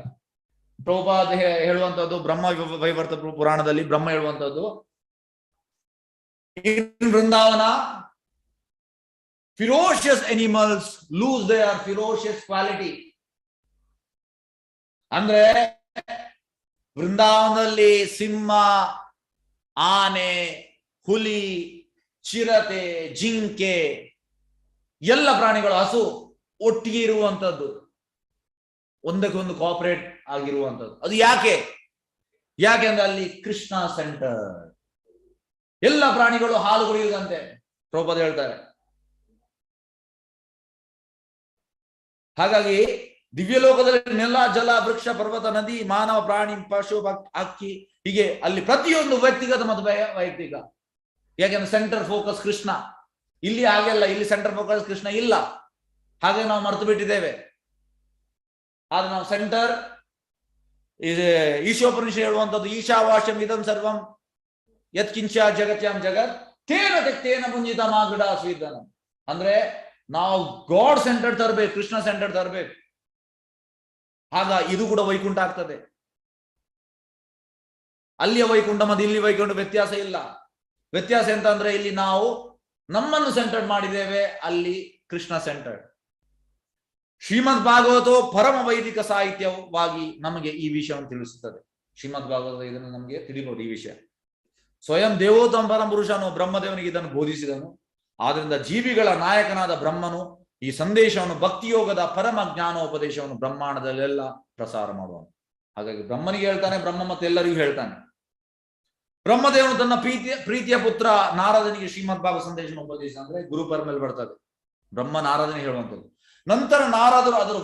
ಪ್ರಭುಪಾದ ಹೇಳುವಂತದ್ದು ಬ್ರಹ್ಮ ವೈವರ್ತ ಪುರಾಣದಲ್ಲಿ ಬ್ರಹ್ಮ ಹೇಳುವಂತದ್ದು, ಇನ್ ವೃಂದಾವನ ferocious animals lose their ferocious quality. ಅಂದ್ರೆ ವೃಂದಾವನದಲ್ಲಿ ಸಿಂಹ, ಆನೆ, ಹುಲಿ, ಚಿರತೆ, ಜಿಂಕೆ, ಎಲ್ಲ ಪ್ರಾಣಿಗಳು, ಹಸು ಒಟ್ಟಿಗೆ ಇರುವಂತದ್ದು, ಒಂದಕ್ಕೊಂದು ಕೋಆಪರೇಟ್ ಆಗಿರುವಂತದ್ದು. ಅದು ಯಾಕೆಂದ್ರೆ ಅಲ್ಲಿ ಕೃಷ್ಣ ಸೆಂಟರ್. ಎಲ್ಲ ಪ್ರಾಣಿಗಳು ಹಾಲು ಕುಡಿಯುವುದಂತೆ ಪ್ರಭುಪಾದ ಹೇಳ್ತಾರೆ. ಹಾಗಾಗಿ ದಿವ್ಯ ಲೋಕದಲ್ಲಿ ನೆಲ, ಜಲ, ವೃಕ್ಷ, ಪರ್ವತ, ನದಿ, ಮಾನವ, ಪ್ರಾಣಿ, ಪಶು, ಹಕ್ಕಿ, ಹೀಗೆ ಅಲ್ಲಿ ಪ್ರತಿಯೊಂದು ವ್ಯಕ್ತಿಗತ ಮತ್ತು ವೈಯಕ್ತಿಕ. ಯಾಕೆಂದ್ರೆ ಸೆಂಟರ್ ಫೋಕಸ್ ಕೃಷ್ಣ. ಇಲ್ಲಿ ಹಾಗೆಲ್ಲ, ಇಲ್ಲಿ ಸೆಂಟರ್ ಫೋಕಸ್ ಕೃಷ್ಣ ಇಲ್ಲ. ಹಾಗೆ ನಾವು ಮರೆತು ಬಿಟ್ಟಿದ್ದೇವೆ. ಆದ್ರೆ ನಾವು ಸೆಂಟರ್, ಈಶೋಪನಿಷತ್ ಹೇಳುವಂಥದ್ದು ಈಶಾವಾಸ್ಯಂ ಇದಂ ಸರ್ವಂ ಯತ್ಕಿಂಚ ಜಗತ್ಯಾಂ ಜಗತ್ ತೇನ ತೆಕ್ತೇನ ಮುಂಜಿತ ಮಾಗಡ ಸ್ವೀದನ. ಅಂದ್ರೆ ನಾವು ಗಾಡ್ ಸೆಂಟರ್ ತರಬೇಕು, ಕೃಷ್ಣ ಸೆಂಟರ್ ತರಬೇಕು. ಆಗ ಇದು ಕೂಡ ವೈಕುಂಠ ಆಗ್ತದೆ. ಅಲ್ಲಿಯ ವೈಕುಂಠ ಮತ್ತು ಇಲ್ಲಿ ವೈಕುಂಠ ವ್ಯತ್ಯಾಸ ಇಲ್ಲ. ವ್ಯತ್ಯಾಸ ಎಂತ ಅಂದ್ರೆ ಇಲ್ಲಿ ನಾವು ನಮ್ಮನ್ನು ಸೆಂಟರ್ ಮಾಡಿದ್ದೇವೆ, ಅಲ್ಲಿ ಕೃಷ್ಣ ಸೆಂಟರ್. ಶ್ರೀಮದ್ ಭಾಗವತ ಪರಮ ವೈದಿಕ ಸಾಹಿತ್ಯವಾಗಿ ನಮಗೆ ಈ ವಿಷಯವನ್ನು ತಿಳಿಸುತ್ತದೆ. ಶ್ರೀಮದ್ ಭಾಗವತ ಇದನ್ನು ನಮಗೆ ತಿಳಿಬಹುದು ಈ ವಿಷಯ. ಸ್ವಯಂ ದೇವೋತ್ತಮ ಪರಮ ಪುರುಷನು ಬ್ರಹ್ಮದೇವನಿಗೆ ಇದನ್ನು ಬೋಧಿಸಿದನು. ಆದ್ರಿಂದ ಜೀವಿಗಳ ನಾಯಕನಾದ ಬ್ರಹ್ಮನು ಈ ಸಂದೇಶವನ್ನು, ಭಕ್ತಿಯೋಗದ ಪರಮ ಜ್ಞಾನೋಪದೇಶವನ್ನು ಬ್ರಹ್ಮಾಂಡದಲ್ಲೆಲ್ಲ ಪ್ರಸಾರ ಮಾಡುವನು. ಹಾಗಾಗಿ ಬ್ರಹ್ಮನಿಗೆ ಹೇಳ್ತಾನೆ, ಬ್ರಹ್ಮ ಮತ್ತೆ ಎಲ್ಲರಿಗೂ ಹೇಳ್ತಾನೆ. ಬ್ರಹ್ಮದೇವನು ತನ್ನ ಪ್ರೀತಿಯ ಪುತ್ರ ನಾರದನಿಗೆ ಶ್ರೀಮದ್ ಭಾಗವತ ಸಂದೇಶವನ್ನು ಉಪದೇಶ ಅಂದ್ರೆ ಗುರು ಪರಮೇಲೆ ಬರ್ತದೆ. ಬ್ರಹ್ಮ ನಾರದನಿಗೆ ಹೇಳುವಂಥದ್ದು. ನಂತರ ನಾರದರು ಅದರ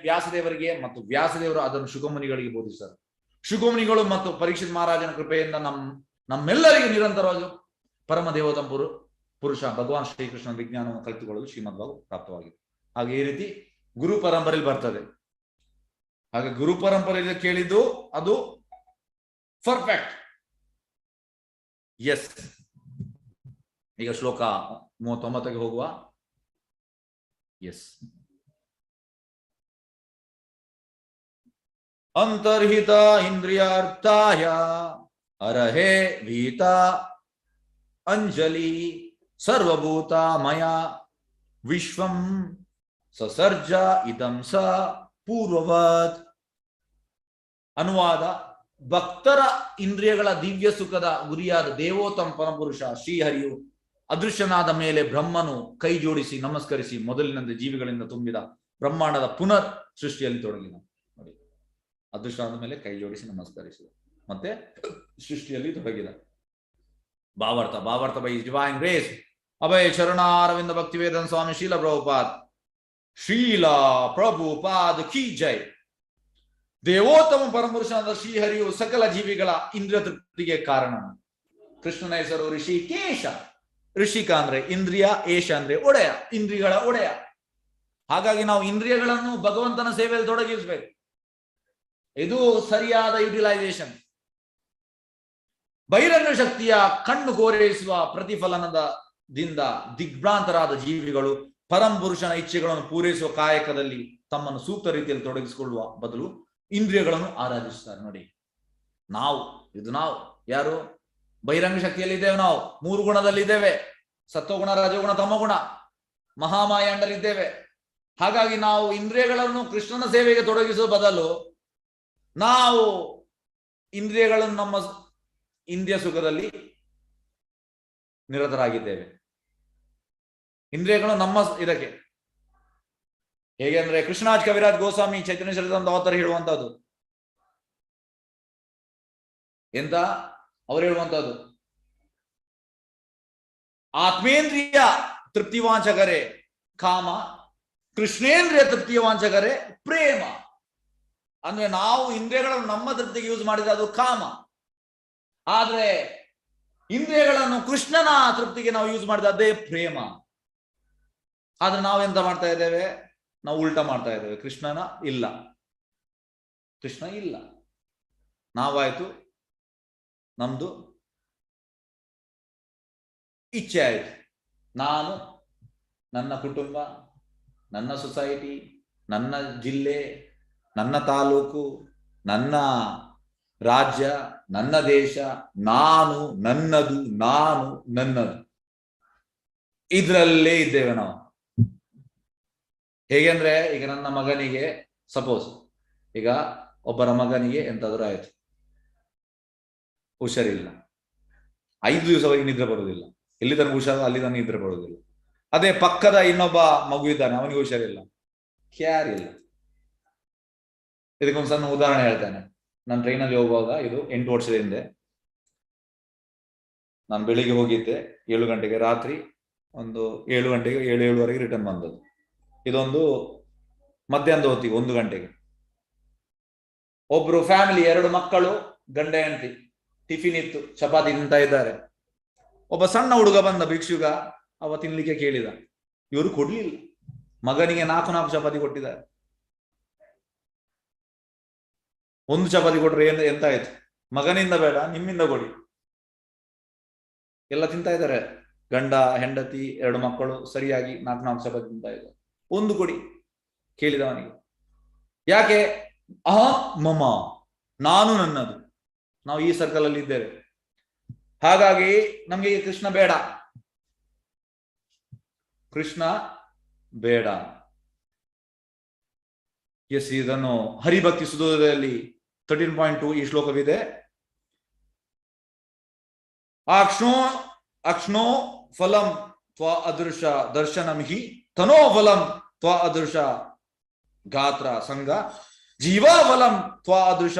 ವ್ಯಾಸದೇವರಿಗೆ ಮತ್ತು ವ್ಯಾಸದೇವರು ಅದನ್ನು ಶುಕಮುನಿಗಳಿಗೆ ಬೋಧಿಸಿದರು. ಶುಕಮುನಿಗಳು ಮತ್ತು ಪರೀಕ್ಷಿತ್ ಮಹಾರಾಜನ ಕೃಪೆಯಿಂದ ನಮ್ಮೆಲ್ಲರಿಗೆ ನಿರಂತರವಾಗಿ ಪರಮ ದೇವೋತ್ತಮ ಪುರುಷ ಭಗವಾನ್ ಶ್ರೀಕೃಷ್ಣ ವಿಜ್ಞಾನವನ್ನು ಕಲಿತುಕೊಳ್ಳಲು ಶ್ರೀಮದ್ ಭಾಗವತ ಪ್ರಾಪ್ತವಾಗಿದೆ. ಹಾಗೆ ಈ ರೀತಿ ಗುರು ಪರಂಪರೆಯಲ್ಲಿ ಬರ್ತದೆ. ಹಾಗೆ ಗುರು ಪರಂಪರೆಯಲ್ಲಿ ಕೇಳಿದ್ದು ಅದು ಪರ್ಫೆಕ್ಟ್. ಎಸ್, ಈಗ ಶ್ಲೋಕ 39ಗೆ ಹೋಗುವ. ಎಸ್, ಅಂತರ್ಹಿತ ಇಂದ್ರಿಯಾರ್ಥಾಯ ಅರಹೇ ವೀತ ಅಂಜಲಿ ಸರ್ವಭೂತ ಮಯ ವಿಶ್ವಂ ಸಸರ್ಜ ಇದಂ ಸ ಪೂರ್ವವತ್. ಅನುವಾದ: ಭಕ್ತರ ಇಂದ್ರಿಯಗಳ ದಿವ್ಯ ಸುಖದ ಗುರಿಯಾದ ದೇವೋತ್ತಮ ಪರಮಪುರುಷ ಶ್ರೀಹರಿಯು ಅದೃಶ್ಯನಾದ ಮೇಲೆ ಬ್ರಹ್ಮನು ಕೈ ಜೋಡಿಸಿ ನಮಸ್ಕರಿಸಿ ಮೊದಲಿನಂತೆ ಜೀವಿಗಳಿಂದ ತುಂಬಿದ ಬ್ರಹ್ಮಾಂಡದ ಪುನರ್ ಸೃಷ್ಟಿಯಲ್ಲಿ ತೊಡಗಿದ. ನೋಡಿ, ಅದೃಶ್ಯನಾದ ಮೇಲೆ ಕೈ ಜೋಡಿಸಿ ನಮಸ್ಕರಿಸಿದ, ಮತ್ತೆ ಸೃಷ್ಟಿಯಲ್ಲಿ ತೊಡಗಿದ. ಭಾವಾರ್ಥ ಬೈ ಡಿವೈನ್ ಗ್ರೇಸ್ ಅಭಯ ಚರಣಾರವಿಂದ ಭಕ್ತಿ ವೇದಾಂತ ಸ್ವಾಮಿ ಶೀಲ ಪ್ರಭುಪಾದ್ ಕಿ ಜೈ. ದೇವೋತ್ತಮ ಪರಮಪುರುಷನಾದ ಶ್ರೀಹರಿಯು ಸಕಲ ಜೀವಿಗಳ ಇಂದ್ರಿಯ ತೃಪ್ತಿಗೆ ಕಾರಣ. ಕೃಷ್ಣನ ಹೆಸರು ಋಷಿಕೇಶ. ಋಷಿಕ ಅಂದ್ರೆ ಇಂದ್ರಿಯ, ಏಷ ಅಂದ್ರೆ ಒಡೆಯ, ಇಂದ್ರಿಯಗಳ ಒಡೆಯ. ಹಾಗಾಗಿ ನಾವು ಇಂದ್ರಿಯಗಳನ್ನು ಭಗವಂತನ ಸೇವೆಯಲ್ಲಿ ತೊಡಗಿಸಬೇಕು. ಇದು ಸರಿಯಾದ ಯುಟಿಲೈಸೇಷನ್. ಬಹಿರಂಗ ಶಕ್ತಿಯ ಕಣ್ಣು ಕೋರೈಸುವ ಪ್ರತಿಫಲನದಿಂದ ದಿಗ್ಭ್ರಾಂತರಾದ ಜೀವಿಗಳು ಪರಮಪುರುಷನ ಇಚ್ಛೆಗಳನ್ನು ಪೂರೈಸುವ ಕಾಯಕದಲ್ಲಿ ತಮ್ಮನ್ನು ಸೂಕ್ತ ರೀತಿಯಲ್ಲಿ ತೊಡಗಿಸಿಕೊಳ್ಳುವ ಬದಲು ಇಂದ್ರಿಯಗಳನ್ನು ಆರಾಧಿಸುತ್ತಾರೆ. ನೋಡಿ, ನಾವು ಯಾರು? ಬಹಿರಂಗ ಶಕ್ತಿಯಲ್ಲಿ ಇದ್ದೇವೆ. ನಾವು 3 ಗುಣದಲ್ಲಿದ್ದೇವೆ: ಸತ್ವಗುಣ, ರಜೋಗುಣ, ತಮೋಗುಣ, ಮಹಾಮಾಯ ಅಂಡರಿದ್ದೇವೆ. ಹಾಗಾಗಿ ನಾವು ಇಂದ್ರಿಯಗಳನ್ನು ಕೃಷ್ಣನ ಸೇವೆಗೆ ತೊಡಗಿಸುವ ಬದಲು ನಾವು ಇಂದ್ರಿಯಗಳನ್ನು ನಮ್ಮ ಇಂದ್ರಿಯ ಸುಖದಲ್ಲಿ ನಿರತರಾಗಿದ್ದೇವೆ. ಇಂದ್ರಿಯಗಳು ನಮ್ಮ ಇದಕ್ಕೆ ಹೇಗೆ ಅಂದ್ರೆ, ಕೃಷ್ಣಾಜ್ ಕವಿರಾಜ್ ಗೋಸ್ವಾಮಿ ಚೈತನ್ಯ ಚರಿತಾಮೃತ ಅವತಾರ ಹೇಳುವಂತಹದ್ದು ಎಂತ ಅವರು ಹೇಳುವಂತಹದ್ದು, ಆತ್ಮೇಂದ್ರಿಯ ತೃಪ್ತಿವಾಂಚಕರೇ ಕಾಮ, ಕೃಷ್ಣೇಂದ್ರಿಯ ತೃಪ್ತಿವಾಂಚಕರೇ ಪ್ರೇಮ. ಅಂದ್ರೆ ನಾವು ಇಂದ್ರಿಯಗಳನ್ನು ನಮ್ಮ ತೃಪ್ತಿಗೆ ಯೂಸ್ ಮಾಡಿದ್ರೆ ಅದು ಕಾಮ, ಆದ್ರೆ ಇಂದ್ರಿಯಗಳನ್ನು ಕೃಷ್ಣನ ತೃಪ್ತಿಗೆ ನಾವು ಯೂಸ್ ಮಾಡಿದ್ರೆ ಅದೇ ಪ್ರೇಮ. ಆದ್ರೆ ನಾವೆಂತ ಮಾಡ್ತಾ ಇದ್ದೇವೆ? ನಾವು ಉಲ್ಟಾ ಮಾಡ್ತಾ ಇದ್ದೇವೆ. ಕೃಷ್ಣ ಇಲ್ಲ, ನಾವಾಯ್ತು, ನಮ್ದು ಇಚ್ಛೆ ಆಯ್ತು. ನಾನು, ನನ್ನ ಕುಟುಂಬ, ನನ್ನ ಸೊಸೈಟಿ, ನನ್ನ ಜಿಲ್ಲೆ, ನನ್ನ ತಾಲೂಕು, ನನ್ನ ರಾಜ್ಯ, ನನ್ನ ದೇಶ, ನಾನು, ನನ್ನದು, ಇದರಲ್ಲೇ ಇದ್ದೇವೆ ನಾವು. ಹೇಗೆಂದ್ರೆ, ಈಗ ನನ್ನ ಮಗನಿಗೆ ಸಪೋಸ್ ಈಗ ಒಬ್ಬರ ಮಗನಿಗೆ ಎಂತಾದ್ರೂ ಆಯ್ತು, ಹುಷಾರಿಲ್ಲ, 5 ದಿವಸವಾಗಿ ನಿದ್ರೆ ಬರುವುದಿಲ್ಲ. ಎಲ್ಲಿ ತನಕ ಹುಷಾರು ಅಲ್ಲಿ ತನಕ ನಿದ್ರೆ ಬರುವುದಿಲ್ಲ. ಅದೇ ಪಕ್ಕದ ಇನ್ನೊಬ್ಬ ಮಗು ಇದ್ದಾನೆ, ಅವನಿಗೆ ಹುಷಾರಿಲ್ಲ, ಕ್ಯಾರಿಲ್ಲ. ಇದಕ್ಕೊಂದು ಸಣ್ಣ ಉದಾಹರಣೆ ಹೇಳ್ತೇನೆ. ನಾನು ಟ್ರೈನಲ್ಲಿ ಹೋಗುವಾಗ, ಇದು 8 ವರ್ಷದ ಹಿಂದೆ, ನಾನು ಬೆಳಿಗ್ಗೆ ಹೋಗಿದ್ದೆ 7 ಗಂಟೆಗೆ, ರಾತ್ರಿ ಒಂದು 7 ಗಂಟೆಗೆ 7:07ವರೆಗೆ ರಿಟರ್ನ್ ಬಂದದ್ದು. ಇದೊಂದು ಮಧ್ಯಾಹ್ನದ ಹೊತ್ತಿಗೆ 1 ಗಂಟೆಗೆ. ಒಬ್ರು ಫ್ಯಾಮಿಲಿ, 2 ಮಕ್ಕಳು, ಗಂಡ ಹೆಂಡತಿ, ಟಿಫಿನ್ ಇತ್ತು, ಚಪಾತಿ ತಿಂತಾ ಇದ್ದಾರೆ. ಒಬ್ಬ ಸಣ್ಣ ಹುಡುಗ ಬಂದ, ಭಿಕ್ಷುಗ, ಅವ ತಿನ್ಲಿಕ್ಕೆ ಕೇಳಿದ, ಇವರು ಕೊಡ್ಲಿಲ್ಲ. ಮಗನಿಗೆ 4 ಚಪಾತಿ ಕೊಟ್ಟಿದ್ದಾರೆ. 1 ಚಪಾತಿ ಕೊಟ್ರೆ ಎಂತ ಆಯ್ತು? ಮಗನಿಂದ ಬೇಡ, ನಿಮ್ಮಿಂದ ಕೊಡಿ. ಎಲ್ಲ ತಿಂತಾ ಇದ್ದಾರೆ, ಗಂಡ ಹೆಂಡತಿ 2 ಮಕ್ಕಳು ಸರಿಯಾಗಿ 4 ಚಪಾತಿ ತಿಂತಾ ಇದ್ದಾರೆ. 1 ಕೊಡಿ ಕೇಳಿದವನಿಗೆ. ಯಾಕೆ? ಮಮ, ನಾನು, ನನ್ನದು. ನಾವು ಈ ಸರ್ಕಲ್ ಅಲ್ಲಿ ಇದ್ದೇವೆ. ಹಾಗಾಗಿ ನಮ್ಗೆ ಕೃಷ್ಣ ಬೇಡ. ಎಸ್, ಇದನ್ನು ಹರಿಭಕ್ತಿ ಸುಧೋದಯಲ್ಲಿ 13.2 ಈ ಶ್ಲೋಕವಿದೆ. ಅಕ್ಷ್ಣೋ ಫಲಂ ತ್ವ ಅದೃಶ ದರ್ಶನಂ ಹಿ ತನೋ ಫಲಂ ತ್ವ ಅದೃಶ ಗಾತ್ರ ಸಂಗ ಜೀವಾ ಫಲಂ ತ್ವ ಅದೃಶ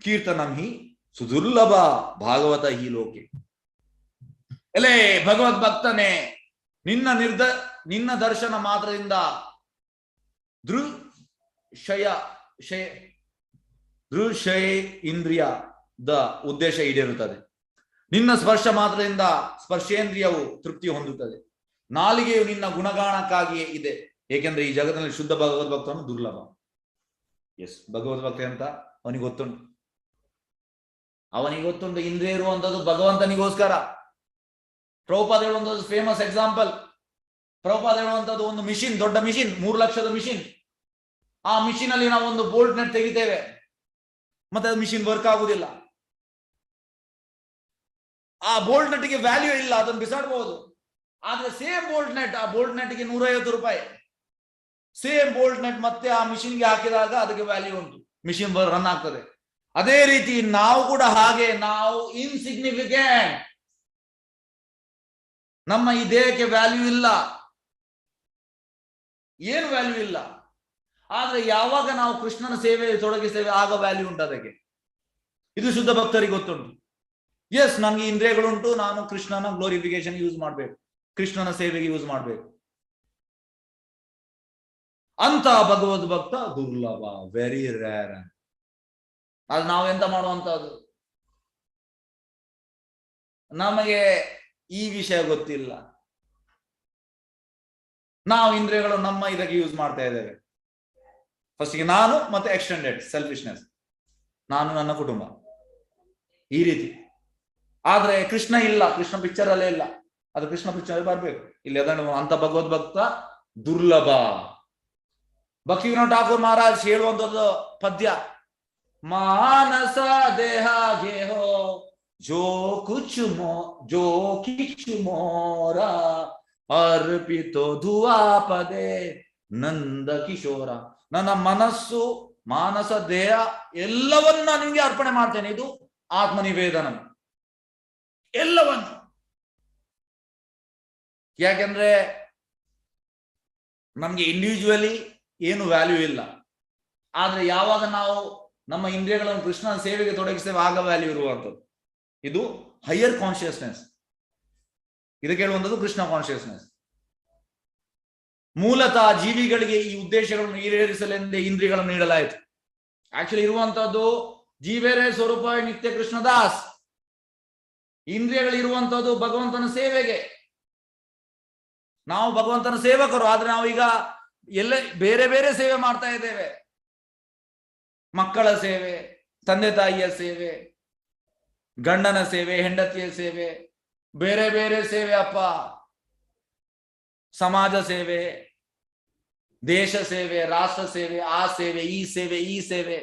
ಕೀರ್ತನಂ ಹಿ ಸುದುರ್ಲಭ ಭಾಗವತ ಹಿ ಲೋಕೆ. ಎಲೆ ಭಗವದ್ ಭಕ್ತನೇ, ನಿನ್ನ ದರ್ಶನ ಮಾತ್ರದಿಂದ ದೃಶ್ಯ ಇಂದ್ರಿಯದ ಉದ್ದೇಶ ಈಡೇರುತ್ತದೆ. ನಿನ್ನ ಸ್ಪರ್ಶ ಮಾತ್ರದಿಂದ ಸ್ಪರ್ಶೇಂದ್ರಿಯವು ತೃಪ್ತಿ ಹೊಂದುತ್ತದೆ. ನಾಲಿಗೆಯು ನಿನ್ನ ಗುಣಗಾನಕ್ಕಾಗಿಯೇ ಇದೆ, ಏಕೆಂದ್ರೆ ಈ ಜಗತ್ತಿನಲ್ಲಿ ಶುದ್ಧ ಭಗವದ್ಭಕ್ತನು ದುರ್ಲಭ. ಎಸ್, ಭಗವದ್ಭಕ್ತಿ ಅಂತ ಅವನಿಗೆ ಗೊತ್ತುಂಟು. ಇಂದ್ರಿಯ ಇರುವಂತದ್ದು ಭಗವಂತನಿಗೋಸ್ಕರ. ಪ್ರಭುಪಾದ ಹೇಳುವಂತದ್ದು ಫೇಮಸ್ ಎಕ್ಸಾಂಪಲ್. ಪ್ರಭುಪಾದ ಹೇಳುವಂತದ್ದು ಒಂದು ಮಿಷಿನ್, ದೊಡ್ಡ ಮಿಷಿನ್, 3 ಲಕ್ಷದ ಮಿಷಿನ್. ಆ ಮಿಷಿನ್ ಅಲ್ಲಿ ನಾವು ಒಂದು ಬೋಲ್ಟ್ ನೆಟ್ ತೆಗಿತೇವೆ, ಮತ್ತೆ ಅದು ಮಿಷಿನ್ ವರ್ಕ್ ಆಗುದಿಲ್ಲ. ಆ ಬೋಲ್ಟ್ ನೆಟ್ಗೆ ವ್ಯಾಲ್ಯೂ ಇಲ್ಲ, ಅದನ್ನು ಬಿಸಾಡಬಹುದು. ಆದ್ರೆ ಸೇಮ್ ಬೋಲ್ಟ್ ನೆಟ್, ಆ ಬೋಲ್ಟ್ ನೆಟ್ಗೆ 150 ರೂಪಾಯಿ. ಸೇಮ್ ಬೋಲ್ಟ್ ನೆಟ್ ಮತ್ತೆ ಆ ಮಿಷಿನ್ಗೆ ಹಾಕಿದಾಗ ಅದಕ್ಕೆ ವ್ಯಾಲ್ಯೂ ಉಂಟು, ಮಿಷಿನ್ ರನ್ ಆಗ್ತದೆ. ಅದೇ ರೀತಿ ನಾವು ಕೂಡ ಹಾಗೆ, ನಾವು ಇನ್ಸಿಗ್ನಿಫಿಕೆಂಟ್, ನಮ್ಮ ಈ ದೇಹಕ್ಕೆ ವ್ಯಾಲ್ಯೂ ಇಲ್ಲ, ಏನು ವ್ಯಾಲ್ಯೂ ಇಲ್ಲ. ಆದ್ರೆ ಯಾವಾಗ ನಾವು ಕೃಷ್ಣನ ಸೇವೆಯಲ್ಲಿ ತೊಡಗಿಸ್ತೇವೆ ಆಗ ವ್ಯಾಲ್ಯೂ ಉಂಟು ಅದಕ್ಕೆ. ಇದು ಶುದ್ಧ ಭಕ್ತರಿಗೆ ಗೊತ್ತುಂಟು. ಎಸ್, ನನ್ಗೆ ಇಂದ್ರಿಯಗಳುಂಟು, ನಾನು ಕೃಷ್ಣನ ಗ್ಲೋರಿಫಿಕೇಶನ್ ಯೂಸ್ ಮಾಡ್ಬೇಕು, ಕೃಷ್ಣನ ಸೇವೆಗೆ ಯೂಸ್ ಮಾಡ್ಬೇಕು ಅಂತ ಭಗವದ್ ಭಕ್ತ ದುರ್ಲಭ, ವೆರಿ ರೇರ್. ಅದು ನಾವೆಂತ ಮಾಡುವಂತದ್ದು? ನಮಗೆ ಈ ವಿಷಯ ಗೊತ್ತಿಲ್ಲ. ನಾವು ಇಂದ್ರಿಯಗಳು ನಮ್ಮ ಇದಕ್ಕೆ ಯೂಸ್ ಮಾಡ್ತಾ ಇದ್ದೇವೆ. ಫಸ್ಟಿಗೆ ನಾನು, ಮತ್ತೆ ಎಕ್ಸ್ಟೆಂಡೆಡ್ ಸೆಲ್ಫಿಶ್ನೆಸ್, ನಾನು, ನನ್ನ ಕುಟುಂಬ, ಈ ರೀತಿ. ಆದ್ರೆ ಕೃಷ್ಣ ಇಲ್ಲ, ಕೃಷ್ಣ ಪಿಕ್ಚರ್ ಅಲ್ಲೇ ಇಲ್ಲ. ಅದು ಕೃಷ್ಣ ಪಿಕ್ಚರ್ ಬರ್ಬೇಕು. ಇಲ್ಲಿ ಅದನ್ನು ಅಂತ ಭಗವದ್ಭಕ್ತ ದುರ್ಲಭ. ಭಕ್ತಿವಿನೋದ್ ಠಾಕೂರ್ ಮಹಾರಾಜ್ ಹೇಳುವಂತದ್ದು ಪದ್ಯ, ಮಾನಸ ದೇಹ ಗೇಹೋ ಜೋ ಕಿಚು ಮೋರ ಅರ್ಪಿತೋ ಧುವಾಪದೆ ನಂದ ಕಿಶೋರ. ನನ್ನ ಮನಸ್ಸು, ಮಾನಸ, ದೇಹ ಎಲ್ಲವನ್ನ ನಿಮಗೆ ಅರ್ಪಣೆ ಮಾಡ್ತೇನೆ. ಇದು ಆತ್ಮನಿವೇದನ, ಎಲ್ಲವನ್ನು. ಯಾಕೆಂದ್ರೆ ನಮ್ಗೆ ಇಂಡಿವಿಜುವಲಿ ಏನು ವ್ಯಾಲ್ಯೂ ಇಲ್ಲ. ಆದ್ರೆ ಯಾವಾಗ ನಾವು ನಮ್ಮ ಇಂದ್ರಿಯಗಳನ್ನು ಕೃಷ್ಣನ ಸೇವೆಗೆ ತೊಡಗಿಸ್ತೇವೆ ಆಗ ವ್ಯಾಲ್ಯೂ ಇರುವಂಥದ್ದು. ಇದು ಹೈಯರ್ ಕಾನ್ಶಿಯಸ್ನೆಸ್. ಇದಕ್ಕೆ ಹೇಳುವಂಥದ್ದು ಕೃಷ್ಣ ಕಾನ್ಶಿಯಸ್ನೆಸ್. ಮೂಲತಃ ಜೀವಿಗಳಿಗೆ ಈ ಉದ್ದೇಶಗಳನ್ನು ಈಡೇರಿಸಲೆಂದೇ ಇಂದ್ರಿಯಗಳನ್ನು ನೀಡಲಾಯಿತು. ಆಕ್ಚುಲಿ ಇರುವಂತಹದ್ದು ಜೀವೇರೇ ಸ್ವರೂಪ ನಿತ್ಯ ಕೃಷ್ಣದಾಸ್. ಇಂದ್ರಿಯಗಳು ಇರುವಂತಹದ್ದು ಭಗವಂತನ ಸೇವೆಗೆ. ನಾವು ಭಗವಂತನ ಸೇವಕರು, ಆದ್ರೆ ನಾವೀಗ ಎಲ್ಲ ಬೇರೆ ಬೇರೆ ಸೇವೆ ಮಾಡ್ತಾ ಇದ್ದೇವೆ. ಮಕ್ಕಳ ಸೇವೆ, ತಂದೆ ತಾಯಿಯ ಸೇವೆ, ಗಂಡನ ಸೇವೆ, ಹೆಂಡತಿಯ ಸೇವೆ, ಬೇರೆ ಬೇರೆ ಸೇವೆ ಅಪ್ಪ. ಸಮಾಜ ಸೇವೆ, ದೇಶ ಸೇವೆ, ರಾಷ್ಟ್ರ ಸೇವೆ, ಆ ಸೇವೆ, ಈ ಸೇವೆ, ಈ ಸೇವೆ.